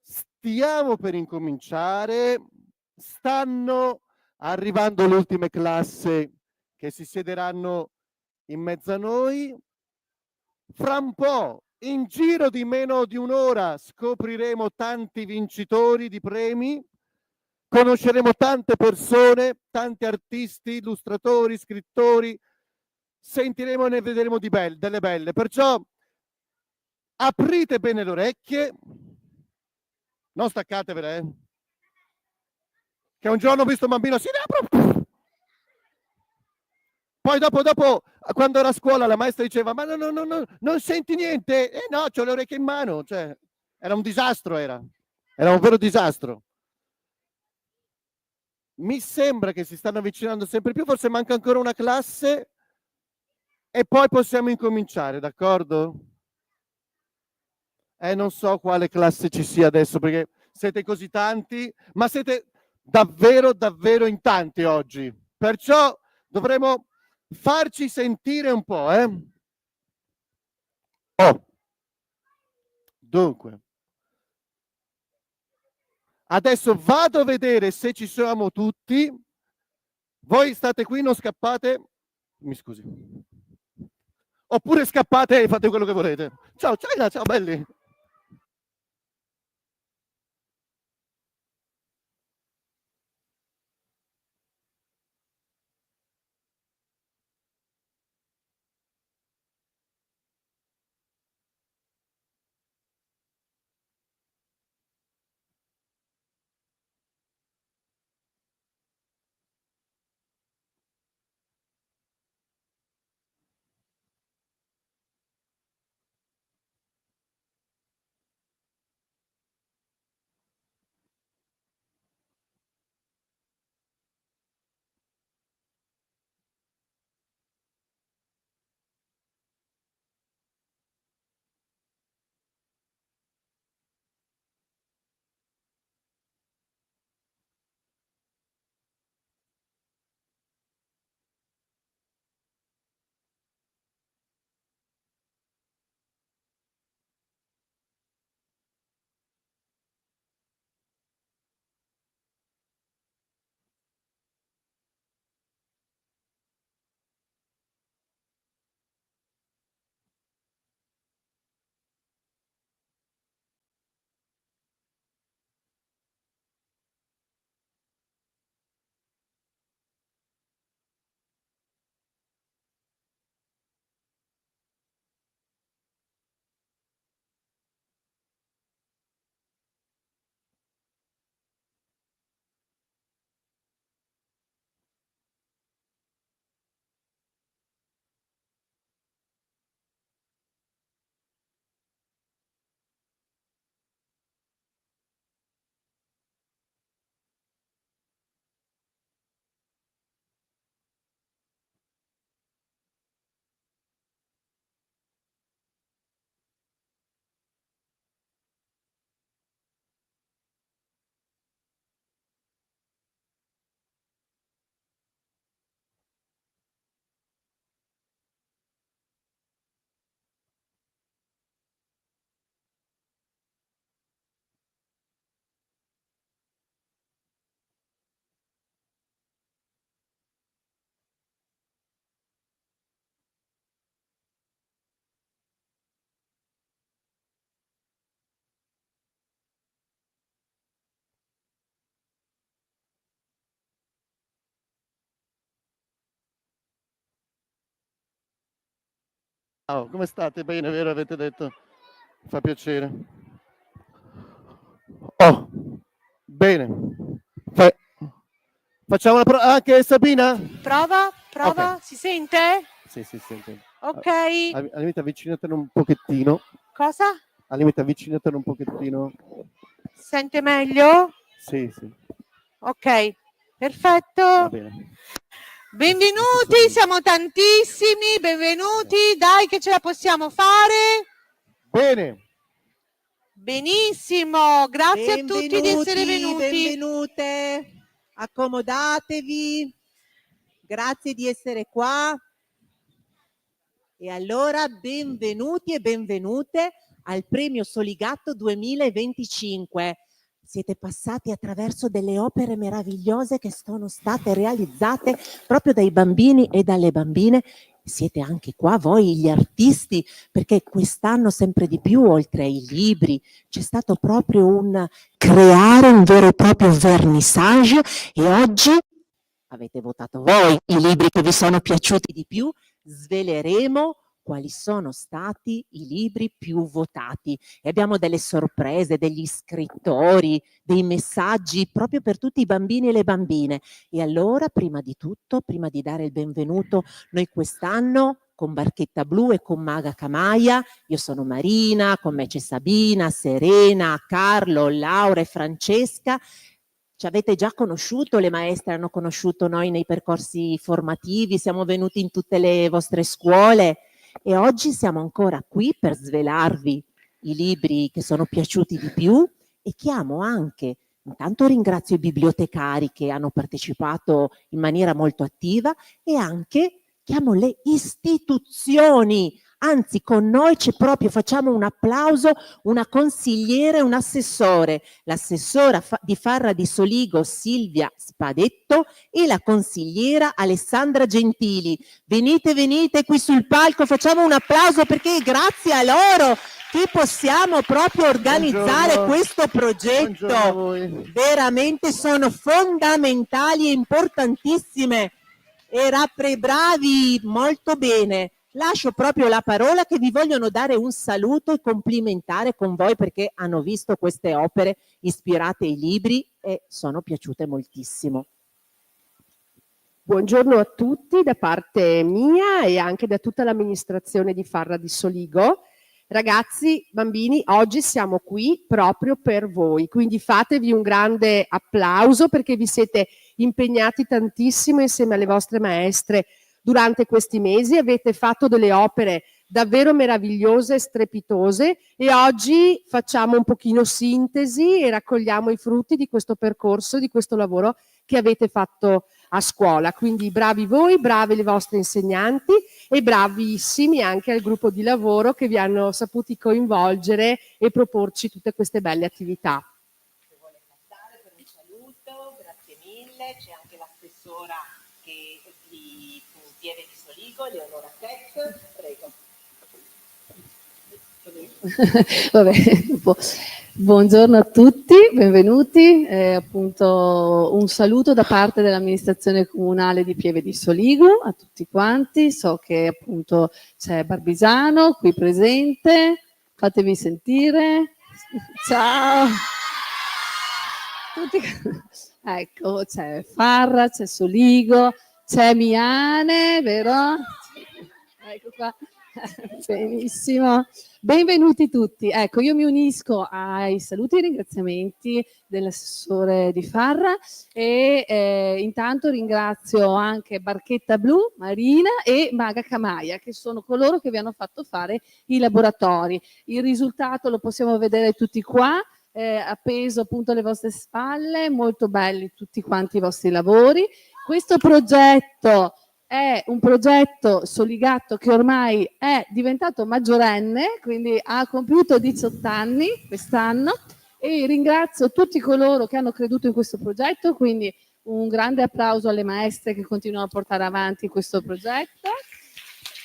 stiamo per incominciare, stanno arrivando le ultime classi che si siederanno in mezzo a noi. Fra un po', in giro di meno di un'ora, scopriremo tanti vincitori di premi, conosceremo tante persone, tanti artisti, illustratori, scrittori, sentiremo e ne vedremo delle belle. Perciò aprite bene le orecchie, non staccatevele, che un giorno ho visto un bambino, si apre. Poi dopo, quando era a scuola, la maestra diceva, ma no, non senti niente? No, c'ho le orecchie in mano. Cioè, era un disastro, era un vero disastro. Mi sembra che si stanno avvicinando sempre più, forse manca ancora una classe e poi possiamo incominciare, d'accordo? Non so quale classe ci sia adesso, perché siete così tanti, ma siete davvero, davvero in tanti oggi. Perciò dovremo farci sentire un po', Oh, dunque, adesso vado a vedere se ci siamo tutti. Voi state qui, non scappate. Mi scusi. Oppure scappate e fate quello che volete. Ciao, ciao, ciao belli. Ciao, come state? Bene, vero? Avete detto? Fa piacere. Oh, bene. Facciamo la prova. Anche Sabina? Prova, prova, Ok. si sente? Sì, si sente. Ok. Al limite avvicinatene un pochettino. Cosa? Al limite avvicinatene un pochettino. Sente meglio? Sì, sì, Ok, perfetto. va bene. Benvenuti, siamo tantissimi, benvenuti, dai che ce la possiamo fare. Bene. Benissimo, grazie a tutti di essere Benvenuti, venuti. benvenute, accomodatevi, grazie di essere qua. E allora benvenuti e benvenute al Premio Soligatto 2025. Siete passati attraverso delle opere meravigliose che sono state realizzate proprio dai bambini e dalle bambine. Siete anche qua voi gli artisti, perché quest'anno sempre di più, oltre ai libri, c'è stato proprio un creare un vero e proprio vernissage, e oggi avete votato voi i libri che vi sono piaciuti di più. Sveleremo quali sono stati i libri più votati e abbiamo delle sorprese, degli scrittori, dei messaggi proprio per tutti i bambini e le bambine. E allora, prima di tutto, prima di dare il benvenuto, noi quest'anno con Barchetta Blu e con Maga Camaia, io sono Marina, con me c'è Sabina, Serena, Carlo, Laura e Francesca. Ci avete già conosciuto, le maestre hanno conosciuto noi nei percorsi formativi, siamo venuti in tutte le vostre scuole e oggi siamo ancora qui per svelarvi i libri che sono piaciuti di più e chiamo anche, intanto ringrazio i bibliotecari che hanno partecipato in maniera molto attiva e anche chiamo le istituzioni. Anzi, con noi c'è proprio, facciamo un applauso, una consigliera e un assessore, l'assessora di Farra di Soligo Silvia Spadetto e la consigliera Alessandra Gentili. Venite, venite qui sul palco, facciamo un applauso perché è grazie a loro che possiamo proprio organizzare Buongiorno. questo Buongiorno a progetto. voi. Veramente sono fondamentali e importantissime. E bravi, molto bene. Lascio proprio la parola che vi vogliono dare un saluto e complimentare con voi perché hanno visto queste opere ispirate ai libri e sono piaciute moltissimo. Buongiorno a tutti da parte mia e anche da tutta l'amministrazione di Farra di Soligo. Ragazzi, bambini, oggi siamo qui proprio per voi, quindi fatevi un grande applauso perché vi siete impegnati tantissimo insieme alle vostre maestre durante questi mesi, avete fatto delle opere davvero meravigliose e strepitose e oggi facciamo un pochino sintesi e raccogliamo i frutti di questo percorso, di questo lavoro che avete fatto a scuola. Quindi bravi voi, bravi le vostre insegnanti e bravissimi anche al gruppo di lavoro che vi hanno saputi coinvolgere e proporci tutte queste belle attività. Se vuole passare per un saluto, grazie mille. C'è anche l'assessora di Pieve di Soligo, Leonora Keck, prego. Vabbè, buongiorno a tutti, benvenuti. Appunto un saluto da parte dell'amministrazione comunale di Pieve di Soligo a tutti quanti. So che appunto c'è Barbisano qui presente, fatevi sentire. Ciao. Ecco, c'è Farra, c'è Soligo, c'è Miane, vero? Ecco qua. Benissimo, benvenuti tutti. Ecco, io mi unisco ai saluti e ringraziamenti dell'assessore di Farra e intanto ringrazio anche Barchetta Blu, Marina e Maga Camaia, che sono coloro che vi hanno fatto fare i laboratori. Il risultato lo possiamo vedere tutti qua, appeso appunto alle vostre spalle, molto belli tutti quanti i vostri lavori. Questo progetto è un progetto Soligatto che ormai è diventato maggiorenne, quindi ha compiuto 18 anni quest'anno e ringrazio tutti coloro che hanno creduto in questo progetto, quindi un grande applauso alle maestre che continuano a portare avanti questo progetto,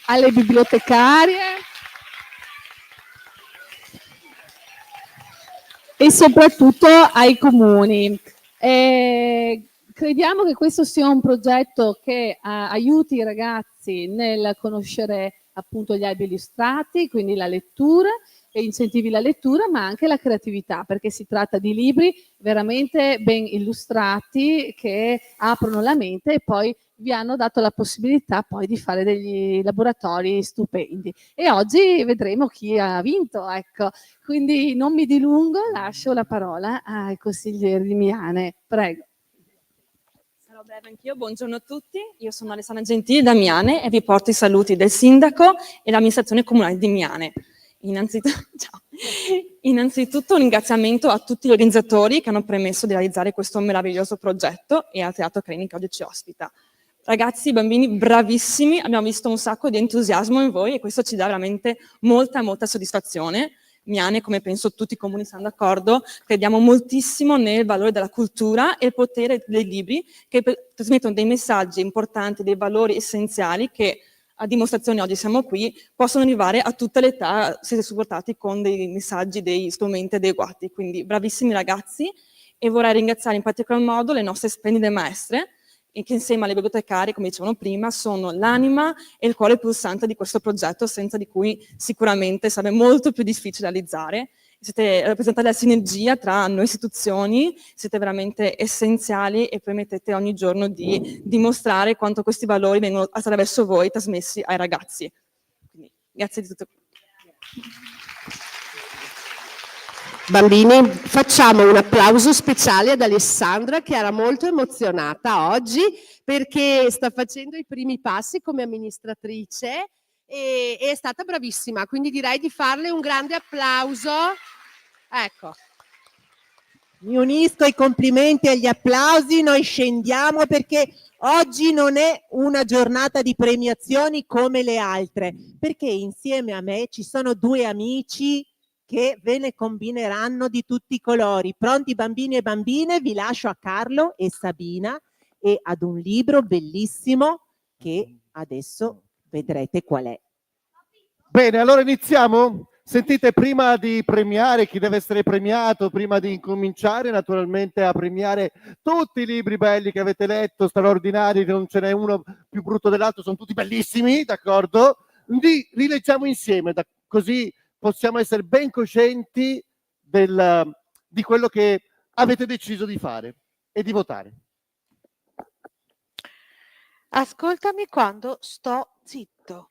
alle bibliotecarie e soprattutto ai comuni. Crediamo che questo sia un progetto che aiuti i ragazzi nel conoscere appunto gli albi illustrati, quindi la lettura, e incentivi la lettura, ma anche la creatività, perché si tratta di libri veramente ben illustrati che aprono la mente e poi vi hanno dato la possibilità poi di fare degli laboratori stupendi. E oggi vedremo chi ha vinto, ecco. Quindi non mi dilungo, lascio la parola ai consiglieri di Miane. Prego. Sarò breve anch'io, buongiorno a tutti, io sono Alessandra Gentili da Miane e vi porto i saluti del sindaco e l'amministrazione comunale di Miane. Innanzitutto un ringraziamento a tutti gli organizzatori che hanno permesso di realizzare questo meraviglioso progetto e al Teatro Carini che oggi ci ospita. Ragazzi, bambini bravissimi, abbiamo visto un sacco di entusiasmo in voi e questo ci dà veramente molta soddisfazione. Miane, come penso tutti i comuni siamo d'accordo, crediamo moltissimo nel valore della cultura e il potere dei libri che trasmettono dei messaggi importanti, dei valori essenziali che, a dimostrazione oggi siamo qui, possono arrivare a tutte le età, siete supportati con dei messaggi, dei strumenti adeguati. Quindi bravissimi ragazzi, e vorrei ringraziare in particolar modo le nostre splendide maestre, che insieme alle bibliotecarie, come dicevano prima, sono l'anima e il cuore pulsante di questo progetto, senza di cui sicuramente sarebbe molto più difficile realizzare. Rappresentate la sinergia tra noi istituzioni, siete veramente essenziali e permettete ogni giorno di dimostrare quanto questi valori vengono attraverso voi trasmessi ai ragazzi. Quindi, grazie di tutto. Bambini, facciamo un applauso speciale ad Alessandra che era molto emozionata oggi perché sta facendo i primi passi come amministratrice e è stata bravissima, quindi direi di farle un grande applauso. Ecco. Mi unisco ai complimenti e agli applausi, noi scendiamo perché oggi non è una giornata di premiazioni come le altre, perché insieme a me ci sono due amici che ve ne combineranno di tutti i colori. Pronti bambini e bambine? Vi lascio a Carlo e Sabina e ad un libro bellissimo che adesso vedrete qual è. Bene, allora iniziamo? Sentite, prima di premiare chi deve essere premiato, prima di incominciare naturalmente a premiare tutti i libri belli che avete letto, straordinari, che non ce n'è uno più brutto dell'altro, sono tutti bellissimi, d'accordo? Li rileggiamo insieme, così possiamo essere ben coscienti di quello che avete deciso di fare e di votare. Ascoltami quando sto zitto.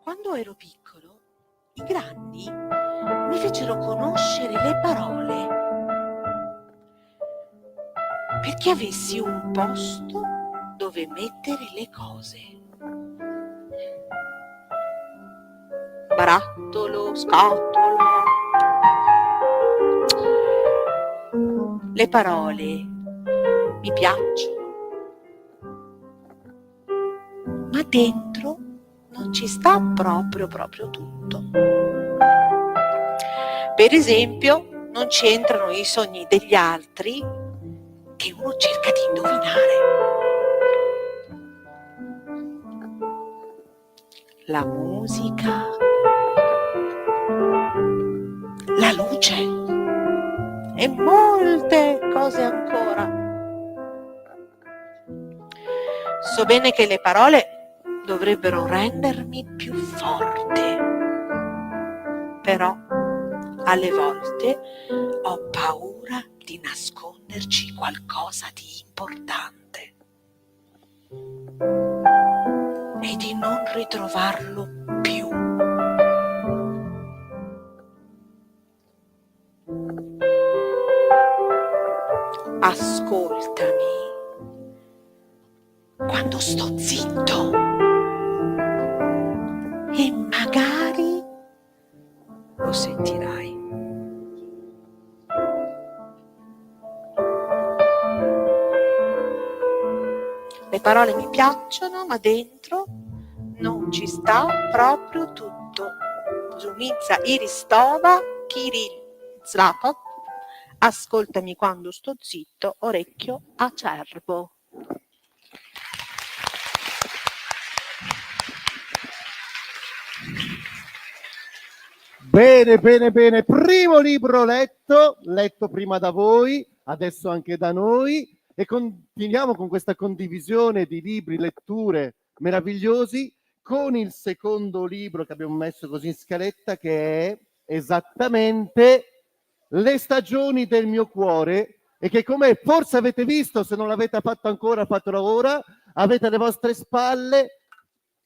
Quando ero piccolo, i grandi mi fecero conoscere le parole perché avessi un posto dove mettere le cose. Barattolo, scatola. Le parole mi piacciono, ma dentro non ci sta proprio tutto. Per esempio, non ci entrano i sogni degli altri che uno cerca di indovinare. La musica, la luce e molte cose ancora. So bene che le parole dovrebbero rendermi più forte, però alle volte ho paura di nasconderci qualcosa di importante e di non ritrovarlo più. Ascoltami quando sto zitto e magari lo sentirai. Le parole mi piacciono, ma dentro non ci sta proprio tutto. Zumiza Iristova, Kirill Zlapov. Ascoltami quando sto zitto, orecchio acerbo. Bene, bene, bene. Primo libro letto prima da voi, adesso anche da noi, e continuiamo con questa condivisione di libri, letture meravigliosi, con il secondo libro che abbiamo messo così in scaletta, che è esattamente Le stagioni del mio cuore, e che, come forse avete visto, se non l'avete fatto ancora, fatelo ora, avete alle vostre spalle,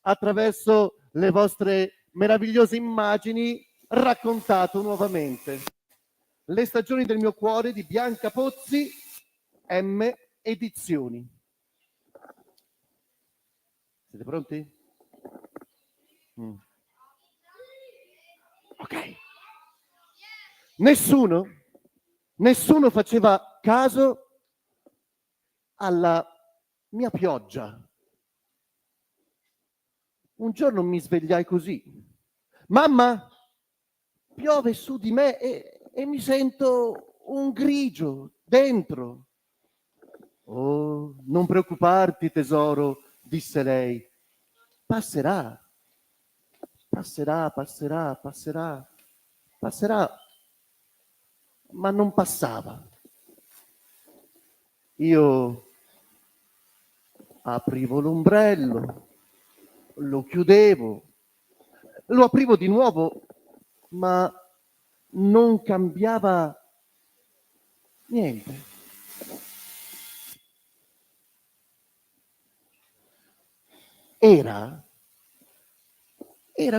attraverso le vostre meravigliose immagini, raccontato nuovamente. Le stagioni del mio cuore di Bianca Pozzi, M Edizioni. Siete pronti? Ok. Nessuno faceva caso alla mia pioggia. Un giorno mi svegliai così: mamma, piove su di me e mi sento un grigio dentro. Oh, non preoccuparti tesoro, disse lei. Passerà, passerà, passerà, passerà, passerà. Ma non passava. Io aprivo l'ombrello, lo chiudevo, lo aprivo di nuovo, ma non cambiava niente. Era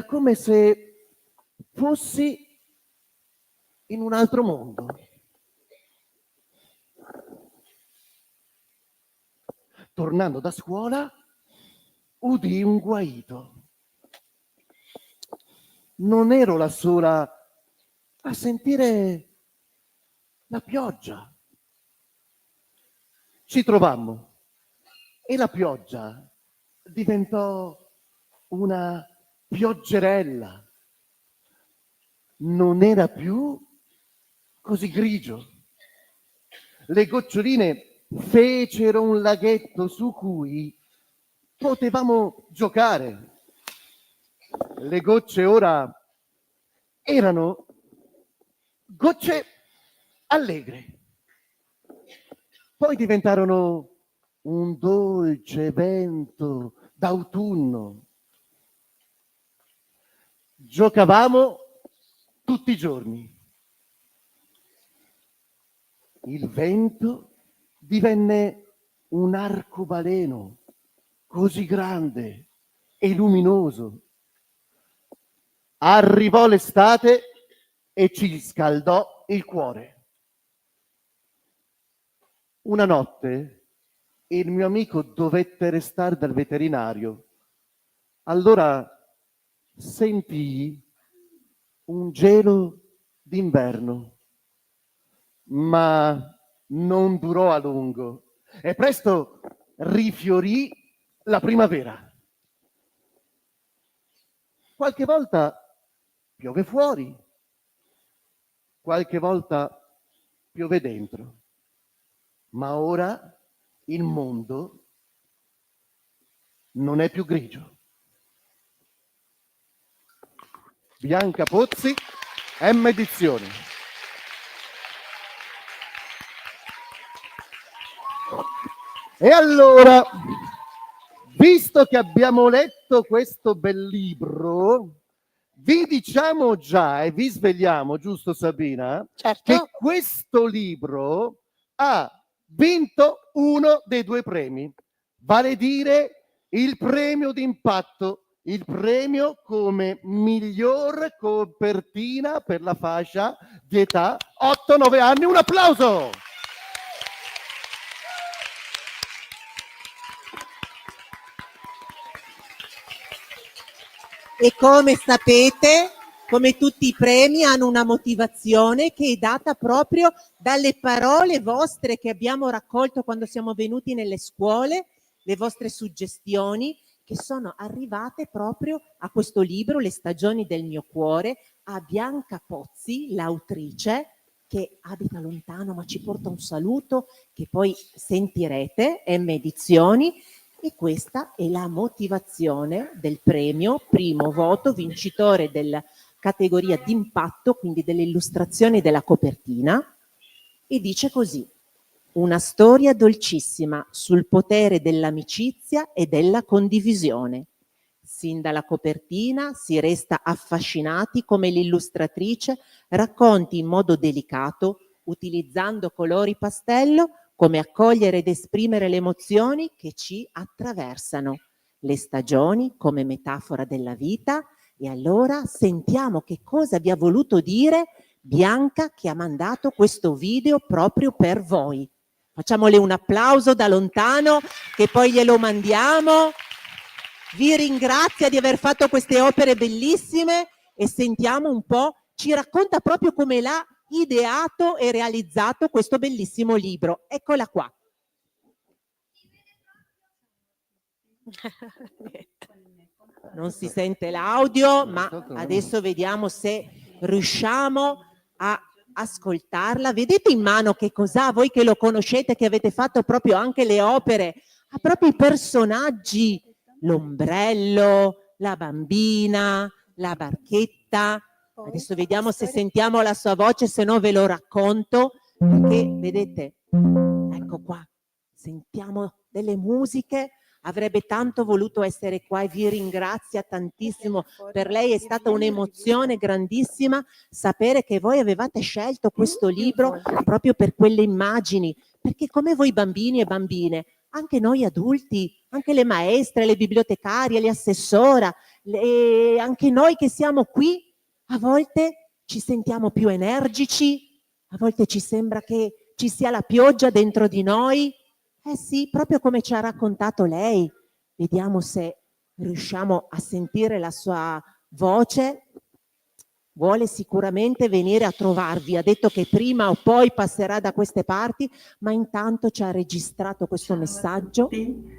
come se fossi in un altro mondo. Tornando da scuola, udii un guaito. Non ero la sola a sentire la pioggia. Ci trovammo e la pioggia diventò una pioggerella. Non era più così grigio. Le goccioline fecero un laghetto su cui potevamo giocare. Le gocce ora erano gocce allegre. Poi diventarono un dolce vento d'autunno. Giocavamo tutti i giorni. Il vento divenne un arcobaleno così grande e luminoso. Arrivò l'estate e ci scaldò il cuore. Una notte il mio amico dovette restare dal veterinario. Allora sentii un gelo d'inverno, ma non durò a lungo e presto rifiorì la primavera. Qualche volta piove fuori, qualche volta piove dentro, ma ora il mondo non è più grigio. Bianca Pozzi, M Edizioni. E allora, visto che abbiamo letto questo bel libro, vi diciamo già e vi svegliamo, giusto Sabina? Certo. Che questo libro ha vinto uno dei due premi, vale a dire il premio d'impatto, il premio come miglior copertina per la fascia di età 8-9 anni. Un applauso! E come sapete, come tutti i premi, hanno una motivazione che è data proprio dalle parole vostre che abbiamo raccolto quando siamo venuti nelle scuole, le vostre suggestioni che sono arrivate proprio a questo libro, Le stagioni del mio cuore, a Bianca Pozzi, l'autrice, che abita lontano ma ci porta un saluto che poi sentirete, M Edizioni. E questa è la motivazione del premio, primo voto, vincitore del categoria d'impatto, quindi delle illustrazioni della copertina, e dice così: una storia dolcissima sul potere dell'amicizia e della condivisione. Sin dalla copertina si resta affascinati come l'illustratrice racconti in modo delicato, utilizzando colori pastello, come accogliere ed esprimere le emozioni che ci attraversano, le stagioni come metafora della vita. E allora sentiamo che cosa vi ha voluto dire Bianca, che ha mandato questo video proprio per voi. Facciamole un applauso da lontano, che poi glielo mandiamo. Vi ringrazia di aver fatto queste opere bellissime e sentiamo un po', ci racconta proprio come l'ha ideato e realizzato questo bellissimo libro. Eccola qua. Non si sente l'audio, ma adesso vediamo se riusciamo a ascoltarla. Vedete in mano che cos'ha? Voi che lo conoscete, che avete fatto proprio anche le opere, ha proprio i personaggi, l'ombrello, la bambina, la barchetta. Adesso vediamo se sentiamo la sua voce, se no ve lo racconto, perché vedete, ecco qua, sentiamo delle musiche. Avrebbe tanto voluto essere qua e vi ringrazia tantissimo. Per lei è stata un'emozione grandissima sapere che voi avevate scelto questo libro proprio per quelle immagini, perché come voi bambini e bambine, anche noi adulti, anche le maestre, le bibliotecarie, le assessora, anche noi che siamo qui, a volte ci sentiamo più energici, a volte ci sembra che ci sia la pioggia dentro di noi. Eh sì, proprio come ci ha raccontato lei. Vediamo se riusciamo a sentire la sua voce. Vuole sicuramente venire a trovarvi. Ha detto che prima o poi passerà da queste parti, ma intanto ci ha registrato questo messaggio.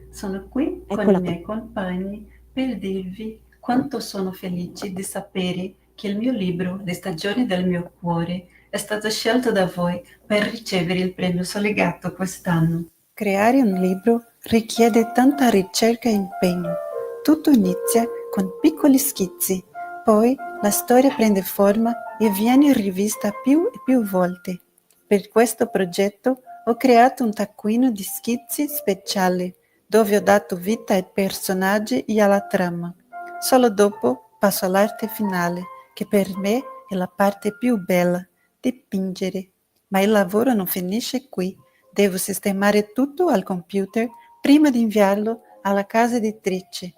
Sono qui con Eccola i miei compagni per dirvi quanto sono felice di sapere che il mio libro, Le stagioni del mio cuore, è stato scelto da voi per ricevere il premio Soligato quest'anno. Creare un libro richiede tanta ricerca e impegno. Tutto inizia con piccoli schizzi, poi la storia prende forma e viene rivista più e più volte. Per questo progetto ho creato un taccuino di schizzi speciale, dove ho dato vita ai personaggi e alla trama. Solo dopo passo all'arte finale, che per me è la parte più bella, dipingere. Ma il lavoro non finisce qui. Devo sistemare tutto al computer prima di inviarlo alla casa editrice.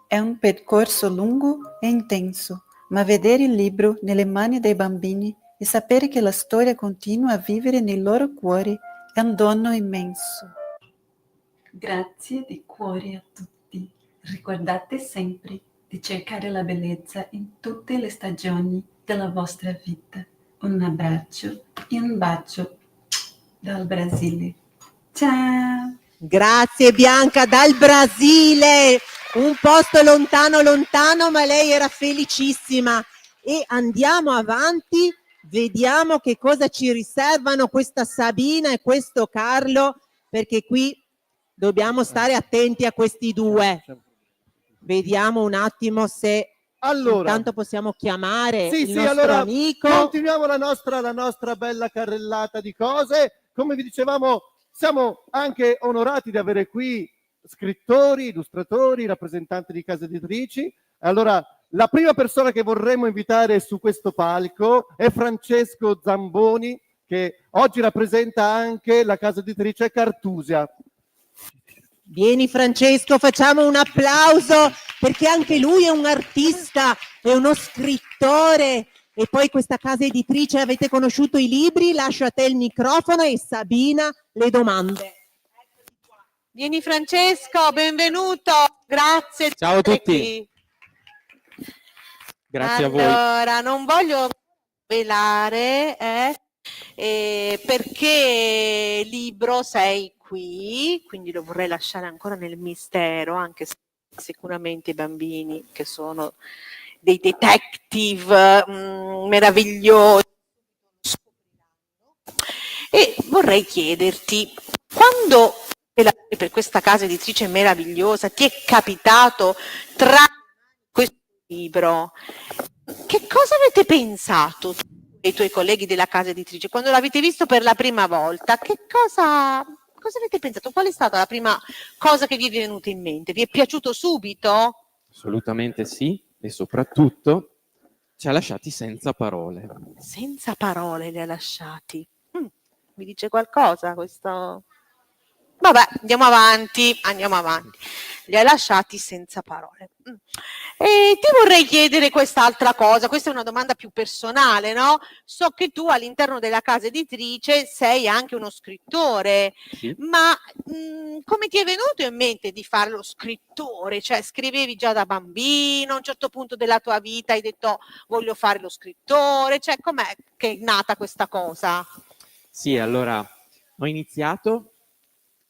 È un percorso lungo e intenso, ma vedere il libro nelle mani dei bambini e sapere che la storia continua a vivere nei loro cuori è un dono immenso. Grazie di cuore a tutti. Ricordate sempre di cercare la bellezza in tutte le stagioni della vostra vita. Un abbraccio e un bacio dal Brasile. Ciao! Grazie Bianca dal Brasile, un posto lontano lontano, ma lei era felicissima. E andiamo avanti, vediamo che cosa ci riservano questa Sabina e questo Carlo, perché qui dobbiamo stare attenti a questi due. Vediamo un attimo se intanto possiamo chiamare il nostro amico. Continuiamo la nostra bella carrellata di cose. Come vi dicevamo, siamo anche onorati di avere qui scrittori, illustratori, rappresentanti di case editrici. Allora, la prima persona che vorremmo invitare su questo palco è Francesco Zamboni, che oggi rappresenta anche la casa editrice Cartusia. Vieni Francesco, facciamo un applauso perché anche lui è un artista, è uno scrittore. E poi questa casa editrice, avete conosciuto i libri? Lascio a te il microfono e Sabina le domande. Vieni Francesco, benvenuto, grazie. Ciao a tutti. Grazie a voi. Allora, non voglio velare perché libro sei qui, quindi lo vorrei lasciare ancora nel mistero, anche se sicuramente i bambini che sono dei detective meravigliosi. E vorrei chiederti, quando lavori per questa casa editrice meravigliosa, ti è capitato tra questo libro Che cosa avete pensato e i tuoi colleghi della casa editrice quando l'avete visto per la prima volta? Cosa avete pensato? Qual è stata la prima cosa che vi è venuta in mente? Vi è piaciuto subito? Assolutamente sì, e soprattutto ci ha lasciati senza parole. Senza parole li ha lasciati. Mi dice qualcosa questo? Vabbè, andiamo avanti. Li ha lasciati senza parole. E ti vorrei chiedere quest'altra cosa, questa è una domanda più personale, no? So che tu all'interno della casa editrice sei anche uno scrittore, Sì. ma come ti è venuto in mente di fare lo scrittore? Cioè scrivevi già da bambino, a un certo punto della tua vita hai detto voglio fare lo scrittore, cioè com'è che è nata questa cosa? Sì, allora ho iniziato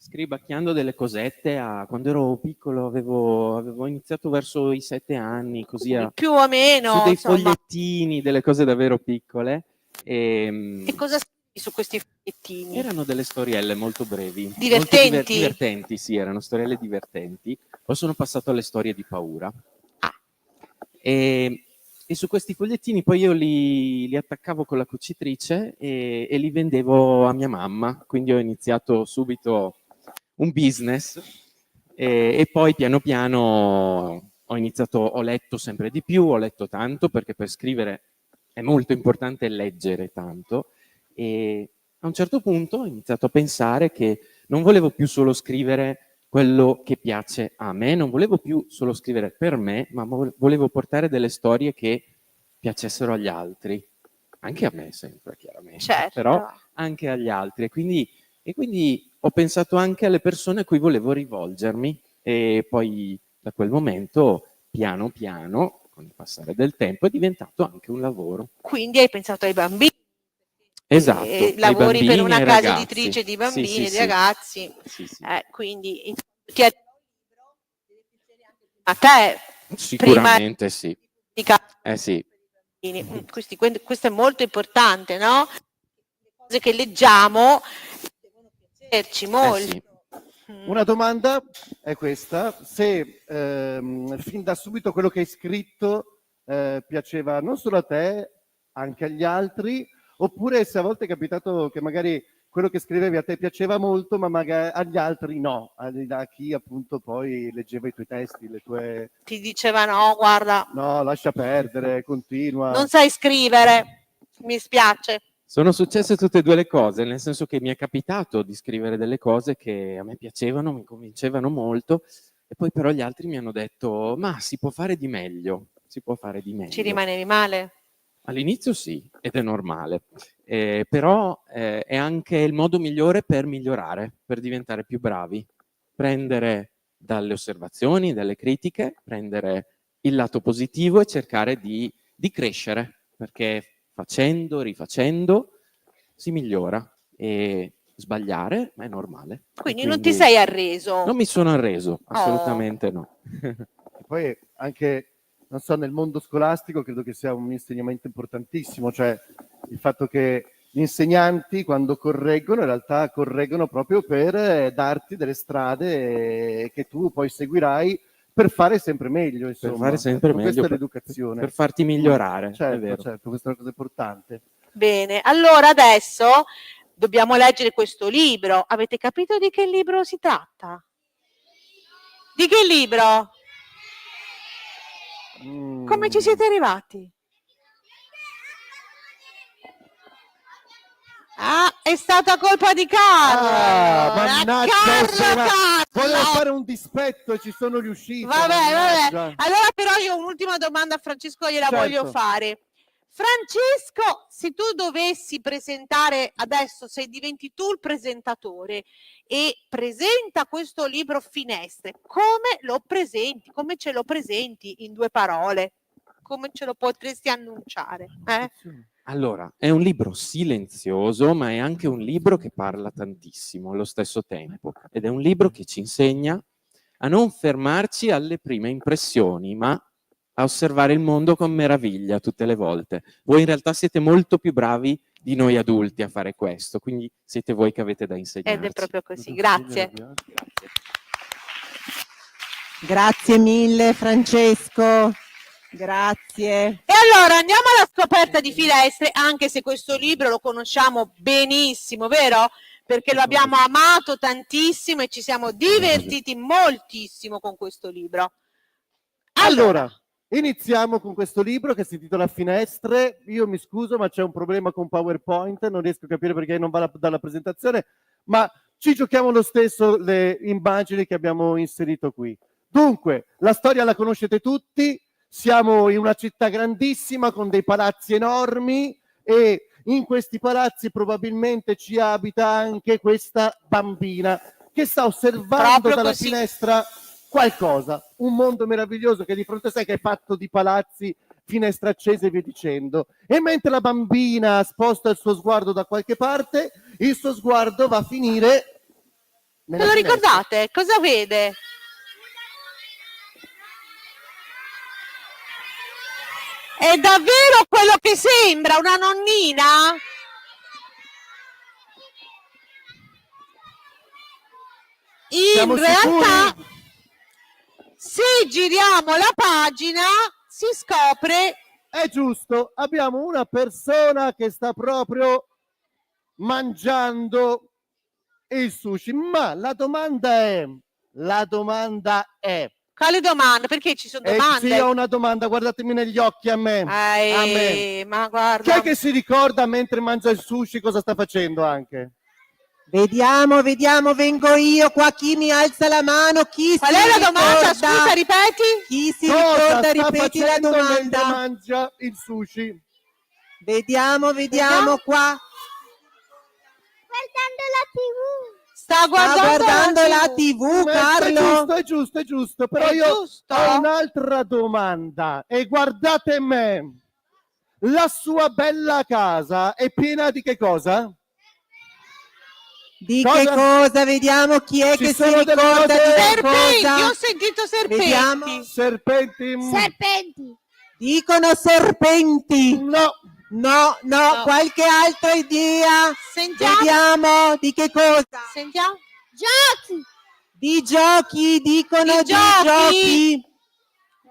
scribacchiando delle cosette quando ero piccolo, avevo iniziato verso i 7 anni, così Più o meno, su dei insomma. fogliettini, delle cose davvero piccole. E cosa scrivi su questi fogliettini? Erano delle storielle molto brevi. Divertenti? Molto divertenti, sì, erano storielle divertenti. Poi sono passato alle storie di paura. E su questi fogliettini poi io li attaccavo con la cucitrice e li vendevo a mia mamma. Quindi ho iniziato subito un business e poi piano piano ho letto sempre di più, ho letto tanto perché per scrivere è molto importante leggere tanto e a un certo punto ho iniziato a pensare che non volevo più solo scrivere quello che piace a me, non volevo più solo scrivere per me, ma volevo portare delle storie che piacessero agli altri, anche a me sempre chiaramente, Certo. però anche agli altri e quindi ho pensato anche alle persone a cui volevo rivolgermi e poi da quel momento piano piano con il passare del tempo è diventato anche un lavoro. Quindi hai pensato ai bambini. Esatto, ai Lavori per bambini una e casa ragazzi. editrice di Sì, bambini sì, e di sì. ragazzi. Sì, sì. Quindi ti arriva a te Sicuramente sì. prima di Sì. questo è molto importante, no? Le cose che leggiamo devono piacerci molto. Sì. Una domanda è questa: se fin da subito quello che hai scritto piaceva non solo a te, anche agli altri, oppure se a volte è capitato che magari quello che scrivevi a te piaceva molto, ma magari agli altri no, a chi appunto poi leggeva i tuoi testi, le tue... Ti diceva no, guarda, No, lascia perdere, continua. non sai scrivere, mi spiace. Sono successe tutte e due le cose, nel senso che mi è capitato di scrivere delle cose che a me piacevano, mi convincevano molto, e poi però gli altri mi hanno detto, ma si può fare di meglio, si può fare di meglio. Ci rimanevi male? All'inizio sì, ed è normale, però è anche il modo migliore per migliorare, per diventare più bravi, prendere dalle osservazioni, dalle critiche, prendere il lato positivo e cercare di crescere, perché facendo, rifacendo, si migliora e sbagliare è normale. Quindi non ti sei arreso? Non mi sono arreso, assolutamente no. E poi anche, non so, nel mondo scolastico credo che sia un insegnamento importantissimo, cioè il fatto che gli insegnanti quando correggono in realtà correggono proprio per darti delle strade che tu poi seguirai per fare sempre meglio, insomma. Per fare sempre meglio, questa è l'educazione. Per farti migliorare, certo, è vero. Certo, questa è una cosa importante. Bene, allora adesso dobbiamo leggere questo libro. Avete capito di che libro si tratta? Di che libro? Come ci siete arrivati? È stata colpa di Carlo. Mannaggia, volevo fare un dispetto e ci sono riuscito. Vabbè. Allora però io un'ultima domanda a Francesco gliela voglio fare. Francesco, se tu dovessi presentare adesso, se diventi tu il presentatore e presenta questo libro Finestre, come lo presenti? Come ce lo presenti in 2 parole? Come ce lo potresti annunciare? Allora, è un libro silenzioso, ma è anche un libro che parla tantissimo allo stesso tempo. Ed è un libro che ci insegna a non fermarci alle prime impressioni, ma a osservare il mondo con meraviglia tutte le volte. Voi in realtà siete molto più bravi di noi adulti a fare questo, quindi siete voi che avete da insegnarci. Ed è proprio così. Grazie. Grazie mille Francesco. Grazie. E allora andiamo alla scoperta di Finestre, anche se questo libro lo conosciamo benissimo, vero? Perché lo abbiamo amato tantissimo e ci siamo divertiti moltissimo con questo libro. Allora, iniziamo con questo libro che si intitola Finestre. Io mi scuso, ma c'è un problema con PowerPoint, non riesco a capire perché non va dalla presentazione, ma ci giochiamo lo stesso le immagini che abbiamo inserito qui. Dunque, la storia la conoscete tutti, siamo in una città grandissima con dei palazzi enormi e in questi palazzi probabilmente ci abita anche questa bambina che sta osservando Proprio dalla così. finestra qualcosa, un mondo meraviglioso che di fronte a sé che è fatto di palazzi, finestre accese e via dicendo. E mentre la bambina sposta il suo sguardo da qualche parte, il suo sguardo va a finire Ve nella lo finestra. ricordate? Cosa vede? È davvero quello che sembra, una nonnina? Siamo In realtà, sicuri? se giriamo la pagina, si scopre È giusto, abbiamo una persona che sta proprio mangiando il sushi, ma la domanda è, quale domanda? Perché ci sono e domande? sì, ho una domanda, guardatemi negli occhi a me. A me. Ma Chi guarda, è che si ricorda mentre mangia il sushi cosa sta facendo anche? Vediamo, vengo io qua, chi mi alza la mano, chi qual si è la domanda? ricorda? Scusa, ripeti? Chi si Cosa ricorda, sta ripeti la facendo mentre domanda. mangia il sushi? Vediamo qua. Guardando la TV. Sta Sta guardando, guardando la TV, Carlo. È giusto, però È io giusto? ho un'altra domanda e guardate me, la sua bella casa è piena di che cosa? Di Cosa? che cosa? Vediamo chi è Ci che si sono delle ricorda cose- di che Serpenti, cosa. io ho sentito serpenti. Vediamo. Serpenti? Serpenti. Dicono serpenti. No, No, No. qualche altra idea? Sentiamo, Vediamo di che cosa? sentiamo. Giochi. Di giochi, dicono Di di giochi? giochi.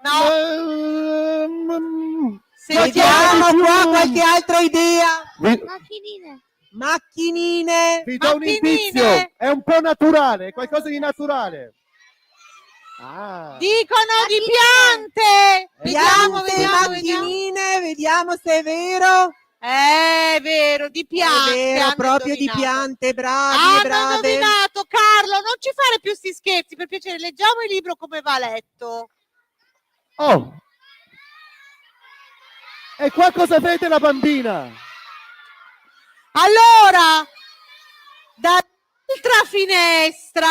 No, Vediamo sentiamo. qua qualche altra idea. Macchinine. Macchinine. vi do un Macchinine. indizio, è un po' naturale, è qualcosa di naturale. Ah. Dicono di piante. Vediamo, Piante, vediamo. macchinine, vediamo se è vero. È vero, di piante. È vero, hanno proprio di indovinato. piante, bravi Hanno e brave. indovinato, Carlo, non ci fare più sti scherzi, per piacere, leggiamo il libro come va letto. Oh. E qua cosa vede la bambina? Allora, dall'altra finestra,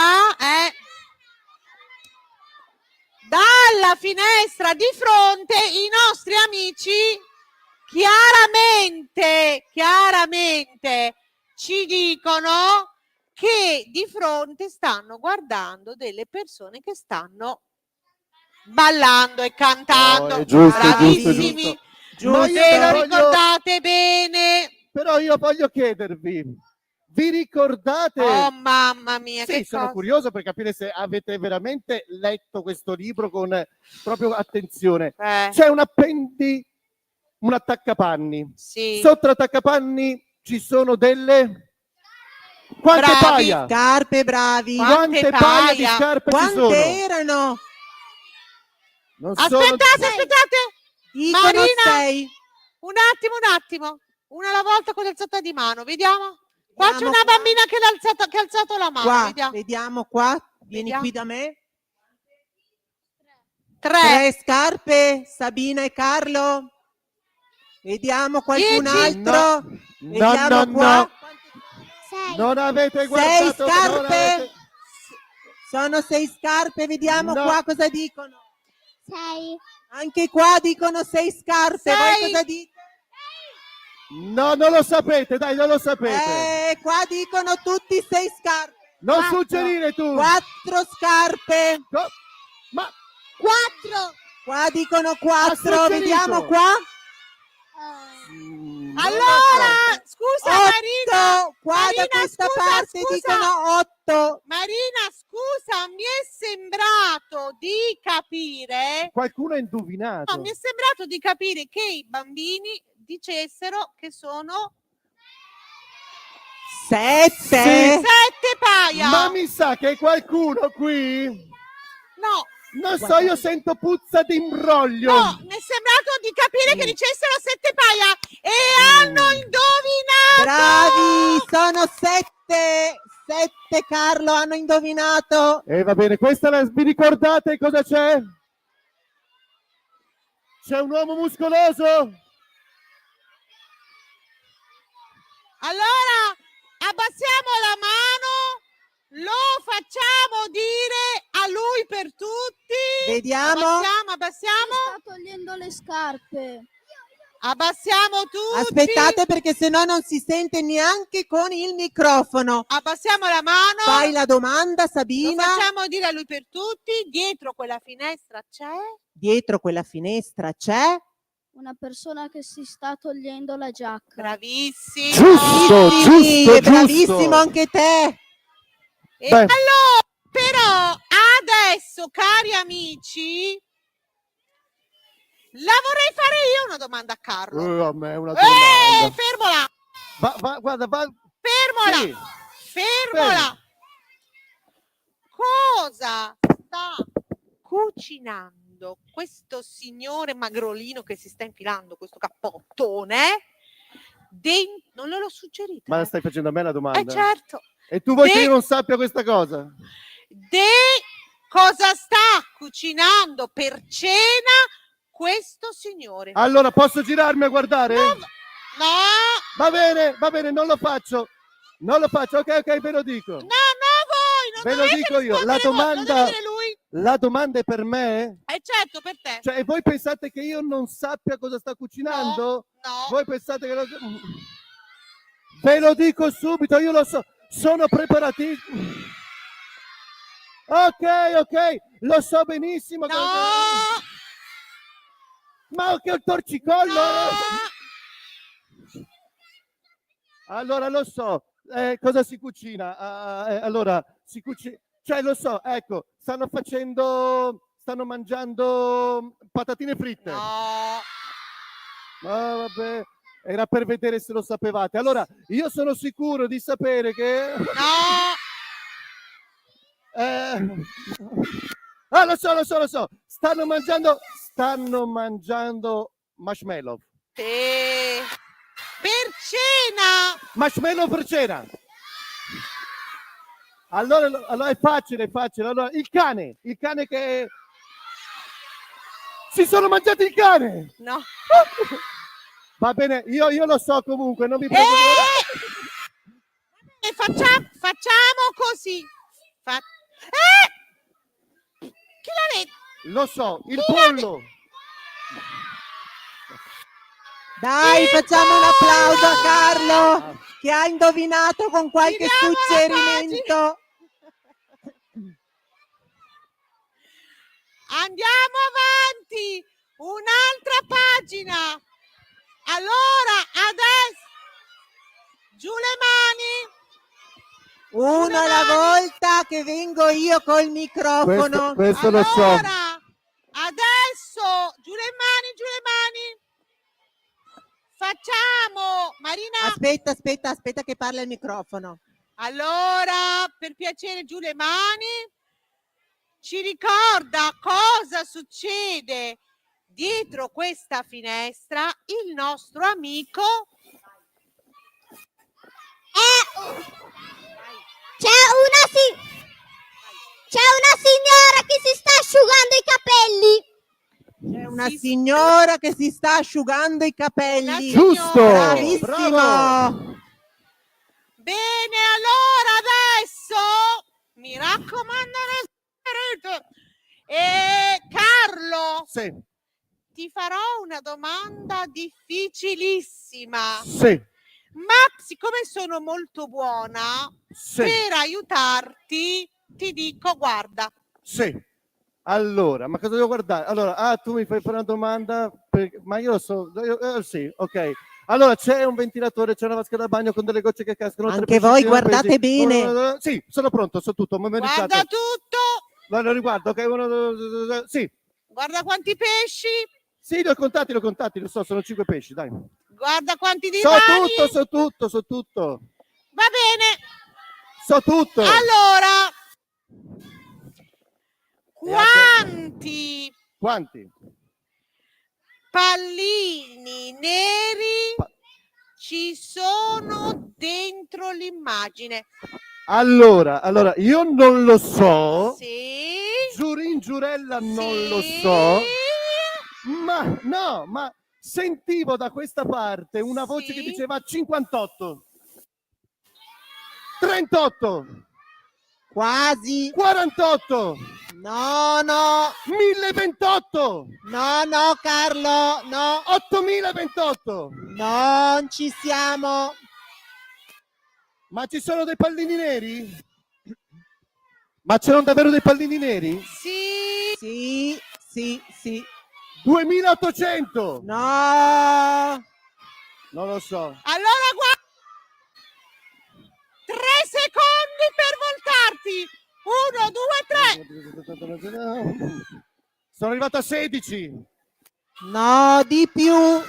dalla finestra di fronte, i nostri amici chiaramente ci dicono che di fronte stanno guardando delle persone che stanno ballando e cantando. Oh, è giusto, Bravissimi. Ma io Ve lo voglio- ricordate bene? Però io voglio chiedervi, vi ricordate? Oh mamma mia, Sì, che sono cosa. curioso per capire se avete veramente letto questo libro con proprio attenzione. C'è un attaccapanni. Sì. Sotto l'attaccapanni ci sono delle... Quante Bravi. paia? Scarpe, bravi. Quante paia di paia? scarpe ci sono? Quante erano? Non sono... Aspettate. Dicono Marina. 6. Un attimo. Una alla volta con l'alzata di mano, vediamo. Qua c'è Vediamo una qua. bambina che ha alzato la mano, Qua, vediamo. vediamo qua. Vieni Vediamo. qui da me. 3, 3 scarpe, Sabina e Carlo. Vediamo qualcun 10. altro. No, Vediamo no, qua. no. 6. Non avete 6 guardato... non scarpe. avete- Sono 6 scarpe, vediamo No. qua cosa dicono. 6. Anche qua dicono 6 scarpe. Voi 6. cosa dite? No, non lo sapete, dai, non lo sapete. Qua dicono tutti 6 scarpe. Non 4. suggerire tu. 4 scarpe. Ma 4. Qua dicono 4. suggerito. Vediamo qua. Allora, scusa Marina. 8, qua da Marina, questa scusa, parte scusa. dicono 8. Marina, scusa, mi è sembrato di capire. Qualcuno ha indovinato. No, mi è sembrato di capire che i bambini dicessero che sono 7. Sì. 7 paia. Ma mi sa che qualcuno qui, No, non so, io sento puzza di imbroglio. no, mi è sembrato di capire che dicessero 7 paia e hanno indovinato. Bravi, sono 7. 7, Carlo, hanno indovinato. E va bene, vi ricordate cosa c'è? C'è un uomo muscoloso? Allora, abbassiamo la mano, lo facciamo dire a lui per tutti. Vediamo. Abbassiamo. Sta togliendo le scarpe. Abbassiamo tutti. Aspettate perché sennò non si sente neanche con il microfono. Abbassiamo la mano. Fai la domanda, Lo Sabina. facciamo dire a lui per tutti. Dietro quella finestra c'è. Dietro quella finestra c'è. Una persona che si sta togliendo la giacca. Bravissimo. Giusto, Sì, giusto, bravissimo giusto. anche te. E Beh. allora, però, adesso, cari amici, la vorrei fare io una domanda a Carlo. A me è una domanda. Fermola, Guarda, fermola, sì. fermola. Cosa sta cucinando questo signore magrolino che si sta infilando questo cappottone? Non l'ho suggerito. Ma la stai facendo a me la domanda? Certo. E tu vuoi che io non sappia questa cosa? Cosa sta cucinando per cena questo signore? Allora, posso girarmi a guardare? No. Va bene, non lo faccio. Ok, ve lo dico. No, voi non Ve lo dovete dico io. rispondere voi, lo deve dire lui. La domanda è per me? Certo, per te. Cioè, e voi pensate che io non sappia cosa sta cucinando? No. Voi pensate che ve lo dico subito, io lo so, sono preparatissimo. Ok, lo so benissimo. No. Ma che ho il torcicollo? No. Allora, lo so. Cosa si cucina? Allora, si cucina... Cioè, lo so, ecco, stanno mangiando patatine fritte. No. Vabbè, era per vedere se lo sapevate. Allora, io sono sicuro di sapere che... lo so. Stanno mangiando marshmallow. Per cena. Marshmallow per cena. Allora è facile. Allora, il cane che... Si sono mangiati il cane! No. Va bene, io lo so comunque, non vi preoccupate. Facciamo così. Chi l'ha detto? Lo so, il pollo. Dai, facciamo un applauso a Carlo che ha indovinato con qualche Giriamo la suggerimento. Andiamo avanti. Un'altra pagina. Allora, adesso giù le mani. Uno alla volta che vengo io col microfono. Questo lo so. Allora, adesso giù le mani. Facciamo, Marina. Aspetta che parla il microfono. Allora, per piacere, giù le mani. Ci ricorda cosa succede dietro questa finestra il nostro amico. C'è una signora che si sta asciugando i capelli. C'è una signora che si sta asciugando i capelli. Giusto! Bravissimo! Bravo! Bene, allora adesso mi raccomando, Carlo, Sì. ti farò una domanda difficilissima. Sì. Ma siccome sono molto buona, Sì. per aiutarti ti dico, guarda, Sì. Allora, ma cosa devo guardare? Allora, tu mi fai fare una domanda, ma io lo so, sì, ok. Allora, c'è un ventilatore, c'è una vasca da bagno con delle gocce che cascano. Anche voi guardate bene. Sì, sono pronto, so tutto. Guarda tutto! Lo riguardo, ok? Sì, Guarda quanti pesci! sì, li ho contati, lo so, sono 5 pesci, dai. Guarda quanti So divani! so tutto. Va bene! So tutto. Allora, quanti pallini neri ci sono dentro l'immagine? Allora, io non lo so. Sì. Giurin Giurella non Sì. lo so. Ma sentivo da questa parte una voce che diceva 58. 38. Quasi. 48. No. 1028. No, Carlo, no. 8028. Non ci siamo. Ma ci sono dei pallini neri? Ma c'erano davvero dei pallini neri? Sì. 2800. No. Non lo so. Allora guarda, 3 secondi per voltarti. 1, 2, 3. Sono arrivato a 16. No, di più, un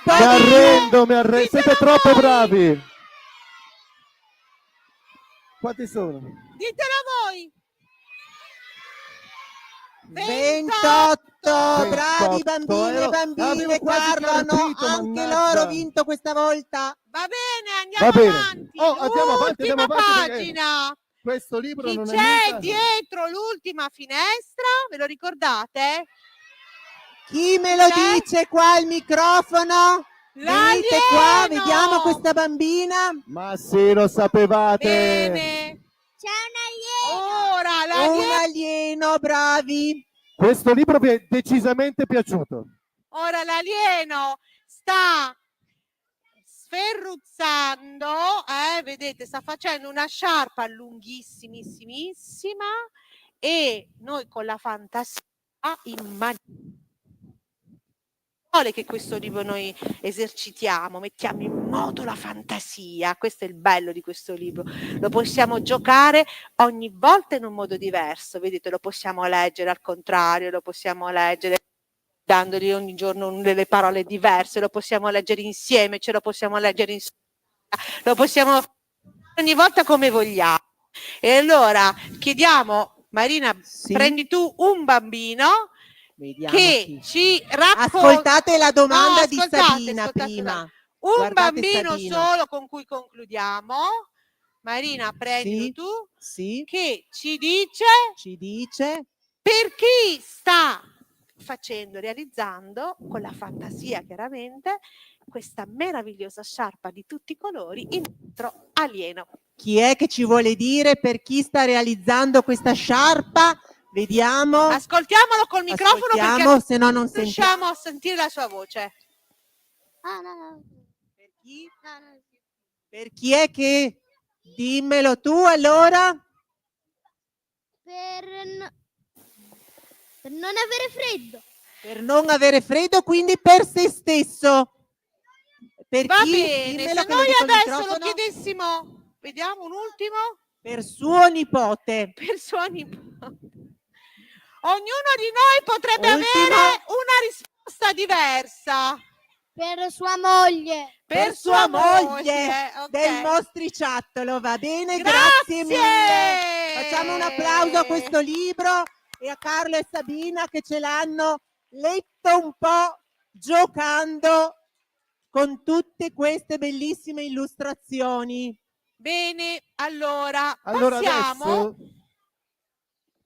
po' Mi arrendo. Siete troppo bravi. Quanti sono? Ditelo voi. 28. Bravi 28, bambini e bambine, avevo quasi Carlo, hanno capito, anche mannaggia. loro vinto questa volta. Va bene, Va andiamo bene. avanti. Andiamo avanti, L'ultima perché pagina. questo libro Chi non è c'è mica... dietro l'ultima finestra? Ve lo ricordate? Chi me lo C'è? dice qua al microfono? Venite qua, L'alieno. vediamo questa bambina. Ma sì, lo sapevate. Bene. C'è un alieno. Ora Un l'alieno. alieno, bravi. Questo libro vi è decisamente piaciuto. Ora l'alieno sta sferruzzando, vedete, sta facendo una sciarpa lunghissimissima e noi con la fantasia immaginiamo che questo libro noi esercitiamo, mettiamo in moto la fantasia. Questo è il bello di questo libro, lo possiamo giocare ogni volta in un modo diverso, vedete, lo possiamo leggere al contrario, lo possiamo leggere dandogli ogni giorno delle parole diverse, lo possiamo leggere insieme, ce lo possiamo leggere insieme, lo possiamo ogni volta come vogliamo. E allora chiediamo, Marina, prendi tu un bambino. Vediamo Che chi. ci racconta. Ascoltate la domanda No, di ascoltate, Sabina ascoltate, prima. Un Guardate bambino Sabina. solo con cui concludiamo. Marina, prendilo Sì, tu. sì. Che ci dice per chi sta realizzando con la fantasia chiaramente questa meravigliosa sciarpa di tutti i colori in nostro alieno. Chi è che ci vuole dire per chi sta realizzando questa sciarpa? Vediamo. Ascoltiamolo col microfono Ascoltiamo, perché se no non sentiamo. riusciamo a sentire la sua voce. No. Per chi? No. Per chi è che? Dimmelo tu allora. Per non avere freddo. Per non avere freddo, quindi per se stesso. Per Va chi? bene, Dimmelo se che lo noi dico al adesso lo microfono. chiedessimo, vediamo un ultimo. Per suo nipote. Per suo nipote. Ognuno di noi potrebbe Ultimo. avere una risposta diversa. Per sua moglie. Per sua moglie ok. del mostriciattolo, va bene? Grazie mille. Facciamo un applauso a questo libro e a Carlo e Sabina che ce l'hanno letto un po' giocando con tutte queste bellissime illustrazioni. Bene, allora passiamo.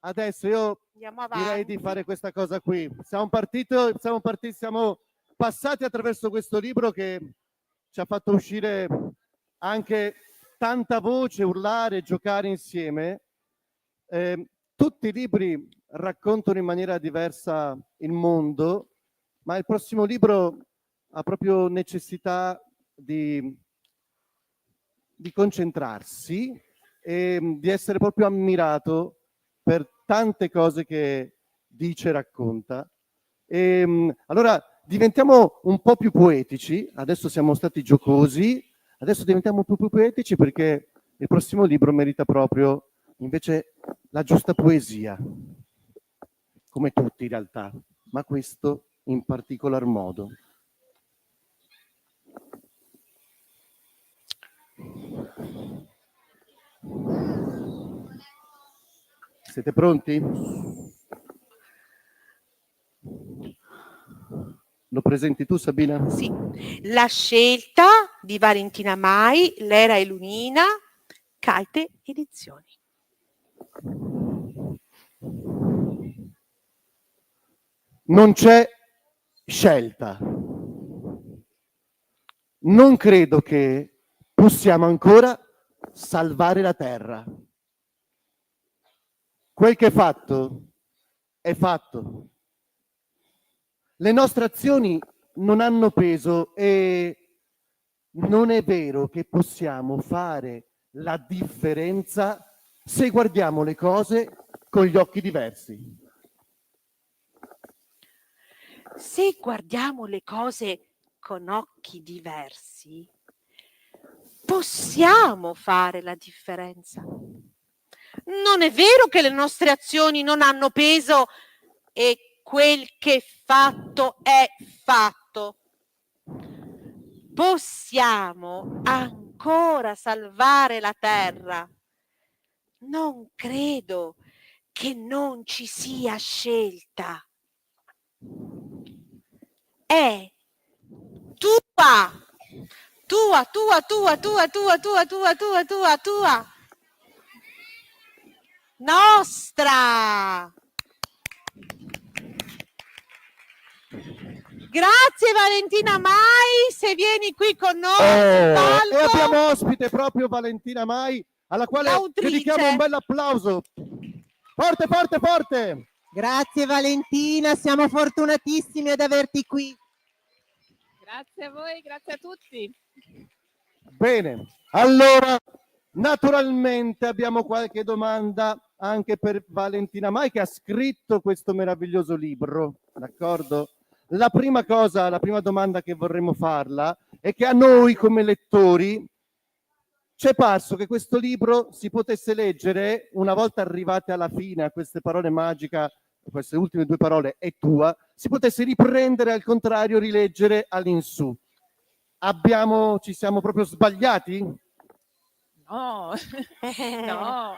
Adesso io Andiamo avanti. direi di fare questa cosa qui. Siamo passati attraverso questo libro che ci ha fatto uscire anche tanta voce, urlare, giocare insieme. Tutti i libri raccontano in maniera diversa il mondo, ma il prossimo libro ha proprio necessità di concentrarsi e di essere proprio ammirato per tante cose che dice e racconta. Allora diventiamo un po' più poetici, adesso siamo stati giocosi, adesso diventiamo un po' più poetici perché il prossimo libro merita proprio invece la giusta poesia, come tutti in realtà, ma questo in particolar modo. Siete pronti? Lo presenti tu, Sabina? Sì. La scelta di Valentina Mai, Lera e Lunina, Caite Edizioni. Non c'è scelta. Non credo che possiamo ancora salvare la Terra. Quel che è fatto, è fatto. Le nostre azioni non hanno peso e non è vero che possiamo fare la differenza se guardiamo le cose con gli occhi diversi. Se guardiamo le cose con occhi diversi, possiamo fare la differenza. Non è vero che le nostre azioni non hanno peso e quel che è fatto è fatto. Possiamo ancora salvare la Terra. Non credo che non ci sia scelta. È tua, tua, tua, tua, tua, tua, tua, tua, tua, tua, tua, nostra. Grazie Valentina Mai, se vieni qui con noi sul palco. E abbiamo ospite proprio Valentina Mai, alla quale dedichiamo un bel applauso. Forte, forte, forte! Grazie Valentina, siamo fortunatissimi ad averti qui. Grazie a voi, grazie a tutti. Bene, allora naturalmente abbiamo qualche domanda anche per Valentina Mai che ha scritto questo meraviglioso libro, d'accordo? La prima domanda che vorremmo farla è che a noi come lettori c'è parso che questo libro si potesse leggere una volta arrivati alla fine a queste parole magiche, queste ultime due parole è tua, si potesse riprendere al contrario, rileggere all'insù. Ci siamo proprio sbagliati? No, no.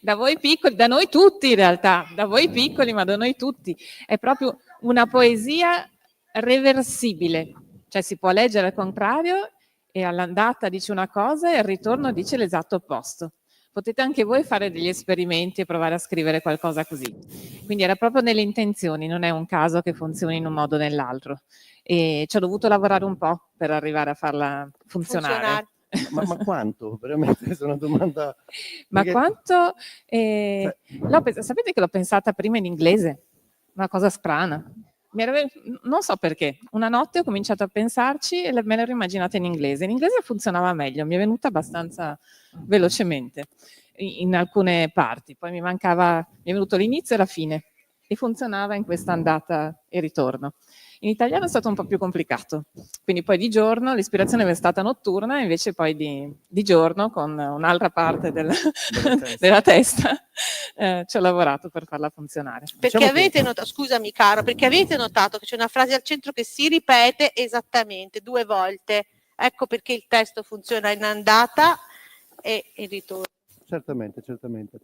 Da voi piccoli, da noi tutti in realtà, da voi piccoli, ma da noi tutti. È proprio una poesia reversibile, cioè si può leggere al contrario e all'andata dice una cosa e al ritorno dice l'esatto opposto. Potete anche voi fare degli esperimenti e provare a scrivere qualcosa così. Quindi era proprio nelle intenzioni, non è un caso che funzioni in un modo o nell'altro. E ci ho dovuto lavorare un po' per arrivare a farla funzionare. Ma quanto? Veramente è una domanda... Ma perché... quanto? Sapete che l'ho pensata prima in inglese? Una cosa strana. Non so perché. Una notte ho cominciato a pensarci e me l'ero immaginata in inglese. In inglese funzionava meglio, mi è venuta abbastanza velocemente in alcune parti. Poi mi è venuto l'inizio e la fine e funzionava in questa andata e ritorno. In italiano è stato un po' più complicato, quindi poi di giorno l'ispirazione è stata notturna, invece poi di giorno con un'altra parte della testa ci ho lavorato per farla funzionare. Perché avete notato, scusami caro, perché avete notato che c'è una frase al centro che si ripete esattamente 2 volte. Ecco perché il testo funziona in andata e in ritorno. Certamente, certamente.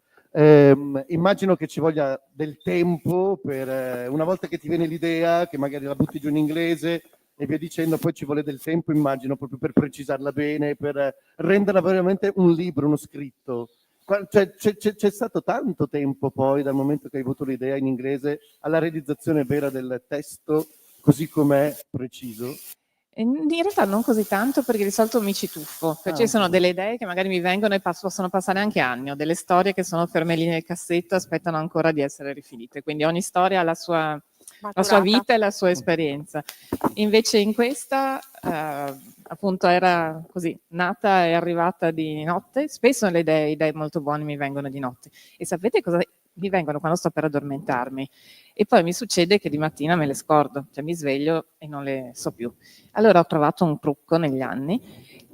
Immagino che ci voglia del tempo per una volta che ti viene l'idea, che magari la butti giù in inglese e via dicendo, poi ci vuole del tempo, immagino, proprio per precisarla bene, per renderla veramente un libro, uno scritto. Cioè, c'è stato tanto tempo poi, dal momento che hai avuto l'idea in inglese, alla realizzazione vera del testo, così com'è, preciso? In realtà non così tanto, perché di solito mi ci tuffo, perché ci sono delle idee che magari mi vengono e possono passare anche anni, ho delle storie che sono ferme lì nel cassetto, aspettano ancora di essere rifinite, quindi ogni storia ha la sua la sua maturata. vita e la sua esperienza. Invece in questa, appunto, era così, nata e arrivata di notte. Spesso le idee molto buone mi vengono di notte. E sapete cosa mi vengono quando sto per addormentarmi? E poi mi succede che di mattina me le scordo, cioè mi sveglio e non le so più. Allora ho trovato un trucco negli anni,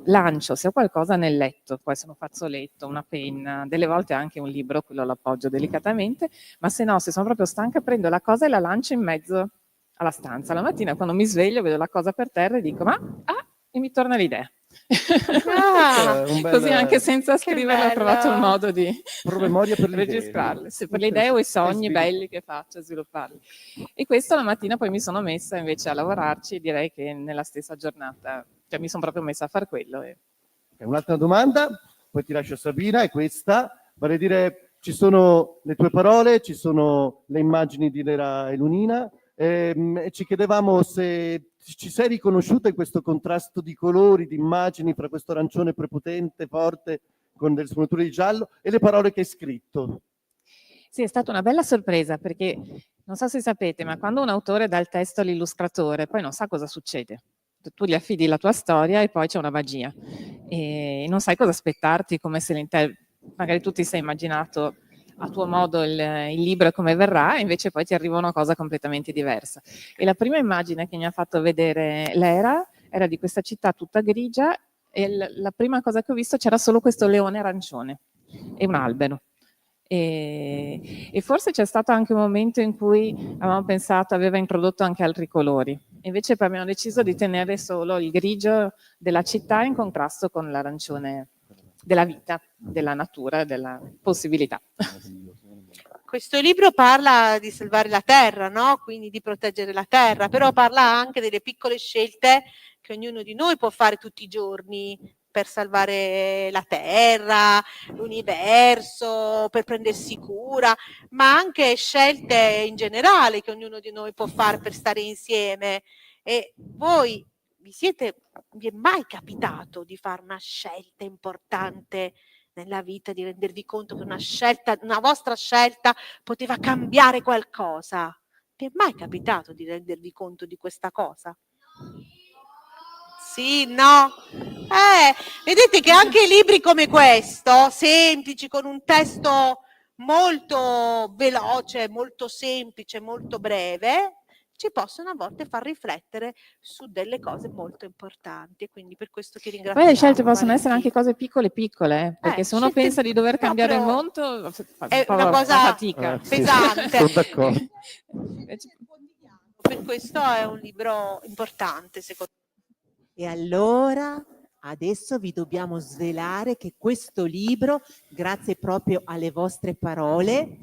lancio se ho qualcosa nel letto, può essere un fazzoletto, una penna, delle volte anche un libro, quello l'appoggio delicatamente, ma se no, se sono proprio stanca, prendo la cosa e la lancio in mezzo alla stanza. La mattina quando mi sveglio vedo la cosa per terra e dico e mi torna l'idea. Ah, Un bel- Così anche senza che scriverlo ho trovato il bello. modo di Promemoria per le idee. registrarle, sì, per le idee o i sogni belli che faccio, svilupparli. E questo la mattina poi mi sono messa invece a lavorarci e direi che nella stessa giornata, cioè mi sono proprio messa a far quello. E... Un'altra domanda, poi ti lascio Sabina, è questa, vale a dire, ci sono le tue parole, ci sono le immagini di Lera e Lunina, e ci chiedevamo se ci sei riconosciuta in questo contrasto di colori, di immagini, fra questo arancione prepotente, forte, con delle sfumature di giallo, e le parole che hai scritto. Sì, è stata una bella sorpresa perché non so se sapete, ma quando un autore dà il testo all'illustratore, poi non sa cosa succede. Tu gli affidi la tua storia e poi c'è una magia e non sai cosa aspettarti, come se magari tu ti sei immaginato a tuo modo il libro e come verrà, e invece poi ti arriva una cosa completamente diversa. E la prima immagine che mi ha fatto vedere Lera era di questa città tutta grigia e la prima cosa che ho visto c'era solo questo leone arancione e un albero. E forse c'è stato anche un momento in cui avevamo pensato, aveva introdotto anche altri colori, invece poi abbiamo deciso di tenere solo il grigio della città in contrasto con l'arancione della vita, della natura, della possibilità. Questo libro parla di salvare la terra, no? Quindi di proteggere la terra, però parla anche delle piccole scelte che ognuno di noi può fare tutti i giorni per salvare la terra, l'universo, per prendersi cura, ma anche scelte in generale che ognuno di noi può fare per stare insieme. E voi vi è mai capitato di fare una scelta importante nella vita, di rendervi conto che una vostra scelta poteva cambiare qualcosa? Vi è mai capitato di rendervi conto di questa cosa? Sì, no? Vedete che anche libri come questo, semplici, con un testo molto veloce, molto semplice, molto breve, ci possono a volte far riflettere su delle cose molto importanti, e quindi per questo ti ringraziamo. Poi le scelte possono essere Valentina. anche cose piccole, perché se uno scelte pensa di dover cambiare il proprio- mondo, è fa una cosa fatica. Sì, pesante. sono d'accordo. Per questo è un libro importante, secondo me. E allora adesso vi dobbiamo svelare che questo libro, grazie proprio alle vostre parole,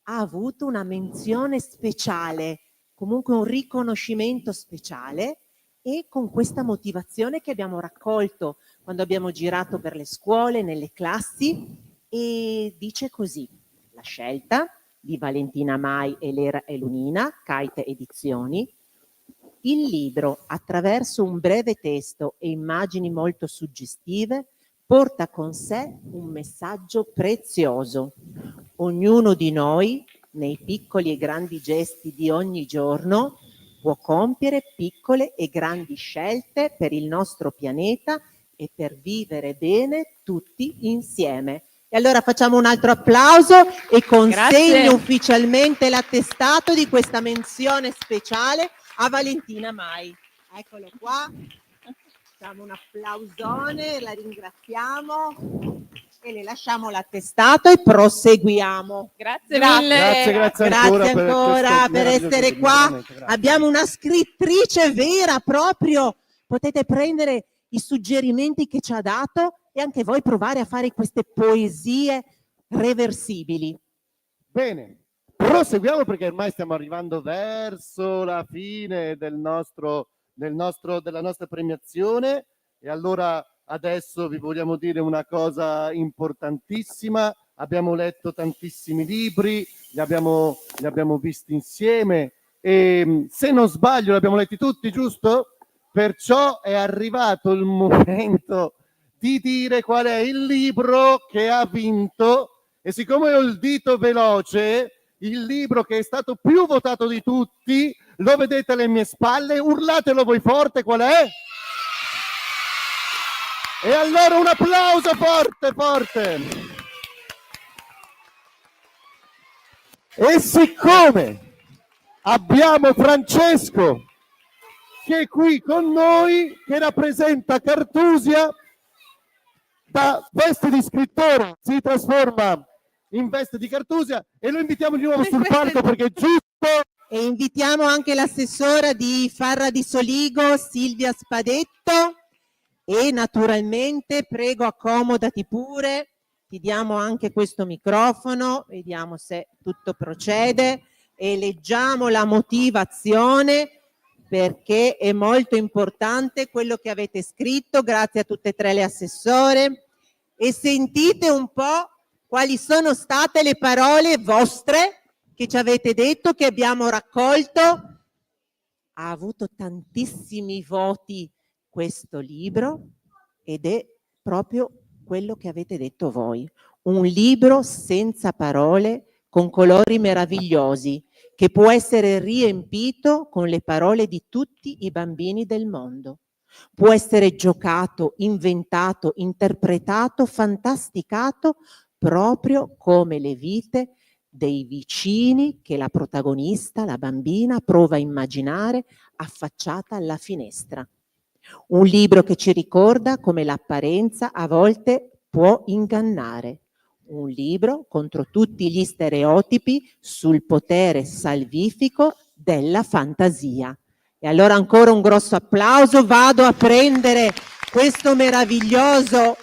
ha avuto una menzione speciale, comunque un riconoscimento speciale, e con questa motivazione che abbiamo raccolto quando abbiamo girato per le scuole, nelle classi, e dice così: la scelta di Valentina Mai e Lera e Lunina, Kite Edizioni. Il libro, attraverso un breve testo e immagini molto suggestive, porta con sé un messaggio prezioso. Ognuno di noi, nei piccoli e grandi gesti di ogni giorno, può compiere piccole e grandi scelte per il nostro pianeta e per vivere bene tutti insieme. E allora facciamo un altro applauso e consegno ufficialmente l'attestato di questa menzione speciale a Valentina Mai. Eccolo qua. Facciamo un applausone, la ringraziamo e le lasciamo l'attestato e proseguiamo. Grazie mille. Grazie Grazie ancora ancora per essere qua. Grazie. Abbiamo una scrittrice vera proprio. Potete prendere i suggerimenti che ci ha dato e anche voi provare a fare queste poesie reversibili. Bene, proseguiamo perché ormai stiamo arrivando verso la fine della nostra premiazione, e allora adesso vi vogliamo dire una cosa importantissima. Abbiamo letto tantissimi libri, li abbiamo visti insieme e, se non sbaglio, li abbiamo letti tutti, giusto? Perciò è arrivato il momento di dire qual è il libro che ha vinto, e siccome ho il dito veloce, il libro che è stato più votato di tutti, lo vedete alle mie spalle, urlatelo voi forte qual è? E allora un applauso forte, forte! E siccome abbiamo Francesco che è qui con noi, che rappresenta Cartusia, da veste di scrittore si trasforma in veste di Cartusia e lo invitiamo di nuovo sul palco perché è giusto. E invitiamo anche l'assessora di Farra di Soligo, Silvia Spadetto, e naturalmente prego accomodati pure, ti diamo anche questo microfono, vediamo se tutto procede e leggiamo la motivazione perché è molto importante quello che avete scritto. Grazie a tutte e tre le assessore e sentite un po' quali sono state le parole vostre che ci avete detto, che abbiamo raccolto. Ha avuto tantissimi voti questo libro ed è proprio quello che avete detto voi, un libro senza parole, con colori meravigliosi, che può essere riempito con le parole di tutti i bambini del mondo. Può essere giocato, inventato, interpretato, fantasticato, proprio come le vite dei vicini che la protagonista, la bambina, prova a immaginare affacciata alla finestra. Un libro che ci ricorda come l'apparenza a volte può ingannare. Un libro contro tutti gli stereotipi sul potere salvifico della fantasia. E allora ancora un grosso applauso, vado a prendere questo meraviglioso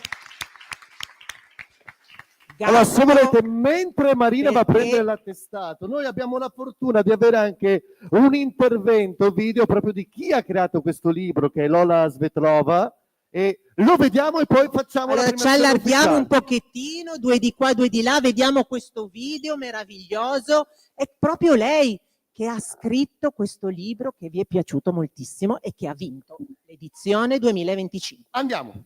Allora, se gatto, volete, mentre Marina va a perché- prendere l'attestato, noi abbiamo la fortuna di avere anche un intervento video proprio di chi ha creato questo libro, che è Lola Svetlova, e lo vediamo e poi facciamo Allora la ci premiazione allarghiamo un ufficiale. pochettino, due di qua, due di là, vediamo questo video meraviglioso. È proprio lei che ha scritto questo libro che vi è piaciuto moltissimo e che ha vinto l'edizione 2025. Andiamo.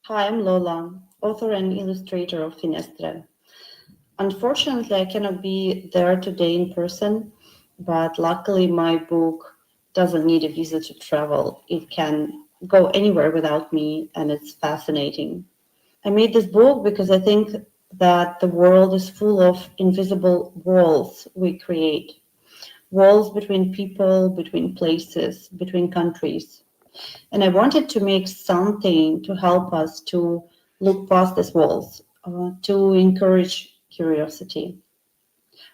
Hi, I'm Lola, author and illustrator of Finestre. Unfortunately, I cannot be there today in person, but luckily my book doesn't need a visa to travel. It can go anywhere without me, and it's fascinating. I made this book because I think that the world is full of invisible walls we create. Walls between people, between places, between countries. And I wanted to make something to help us to look past these walls, to encourage curiosity.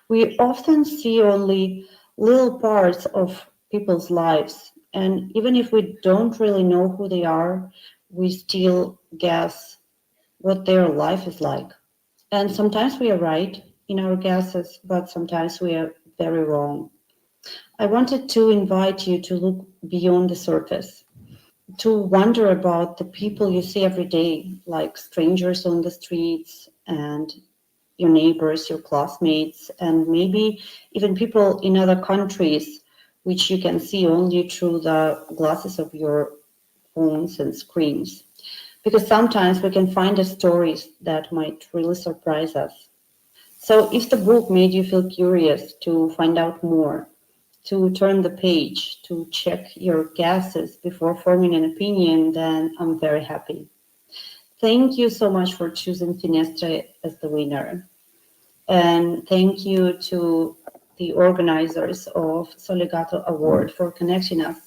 We often see only little parts of people's lives, and even if we don't really know who they are, we still guess what their life is like. And sometimes we are right in our guesses, but sometimes we are very wrong. I wanted to invite you to look beyond the surface, to wonder about the people you see every day, like strangers on the streets and your neighbors, your classmates, and maybe even people in other countries, which you can see only through the glasses of your phones and screens. Because sometimes we can find the stories that might really surprise us. So if the book made you feel curious to find out more, to turn the page, to check your guesses before forming an opinion, then I'm very happy. Thank you so much for choosing Finestre as the winner. And thank you to the organizers of Soligato Award for connecting us,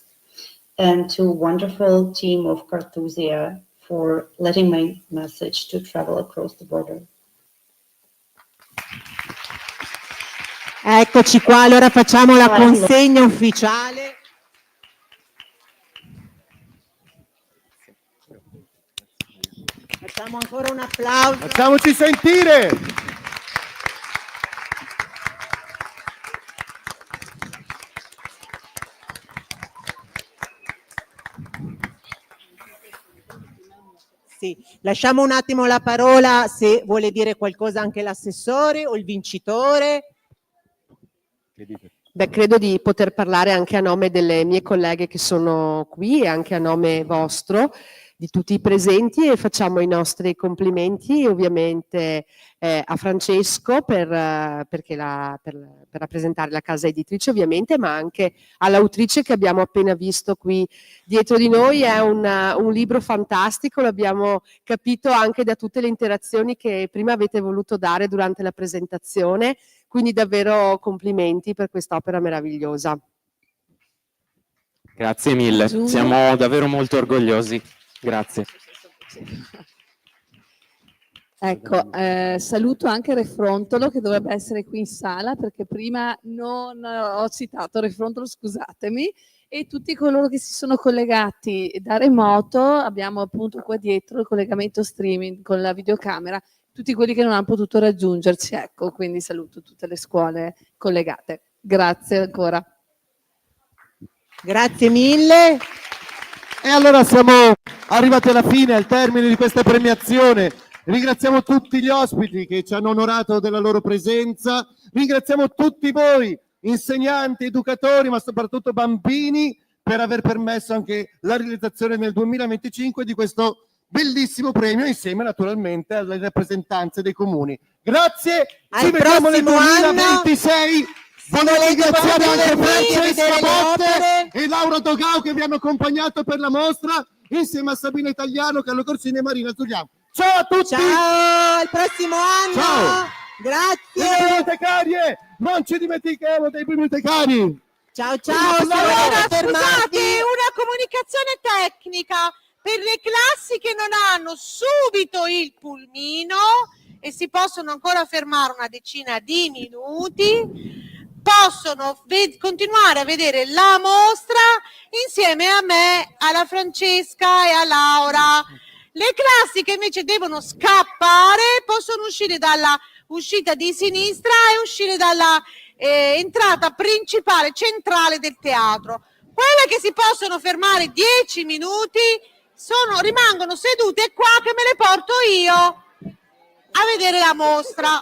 and to wonderful team of Cartusia for letting my message to travel across the border. Eccoci qua, allora facciamo la consegna ufficiale. Facciamo ancora un applauso. Facciamoci sentire! Sì, lasciamo un attimo la parola se vuole dire qualcosa anche l'assessore o il vincitore. Beh, credo di poter parlare anche a nome delle mie colleghe che sono qui e anche a nome vostro, di tutti i presenti e facciamo i nostri complimenti ovviamente a Francesco per rappresentare la casa editrice ovviamente, ma anche all'autrice che abbiamo appena visto qui dietro di noi. È un libro fantastico, l'abbiamo capito anche da tutte le interazioni che prima avete voluto dare durante la presentazione, quindi davvero complimenti per quest'opera meravigliosa. Grazie mille, Aggiungo- siamo davvero molto orgogliosi. Grazie. Ecco, saluto anche Refrontolo che dovrebbe essere qui in sala perché prima non ho citato Refrontolo, scusatemi, e tutti coloro che si sono collegati da remoto. Abbiamo appunto qua dietro il collegamento streaming con la videocamera, tutti quelli che non hanno potuto raggiungerci, ecco, quindi saluto tutte le scuole collegate. Grazie ancora. Grazie mille. E allora siamo arrivati alla fine, al termine di questa premiazione. Ringraziamo tutti gli ospiti che ci hanno onorato della loro presenza. Ringraziamo tutti voi, insegnanti, educatori, ma soprattutto bambini, per aver permesso anche la realizzazione nel 2025 di questo bellissimo premio, insieme naturalmente alle rappresentanze dei comuni. Grazie, ci Al vediamo nel prossimo anno. 2026. Voglio volete ringraziare proprio anche venire, Francesca vedere le Botte opere. e Laura Dogao che vi hanno accompagnato per la mostra, insieme a Sabina Italiano, Carlo Corsini e Marina Giuliano. Ciao a tutti! Ciao, al prossimo anno. Ciao. Le Grazie. bibliotecarie, non ci dimentichiamo dei bibliotecari. Ciao, ciao. Allora, Siamo Scusate, fermati. una comunicazione tecnica per le classi che non hanno subito il pulmino e si possono ancora fermare una decina di minuti, possono continuare a vedere la mostra insieme a me, alla Francesca e a Laura. Le classi che invece devono scappare possono uscire dalla uscita di sinistra e uscire dalla entrata principale centrale del teatro. Quelle che si possono fermare 10 minuti rimangono sedute qua che me le porto io a vedere la mostra.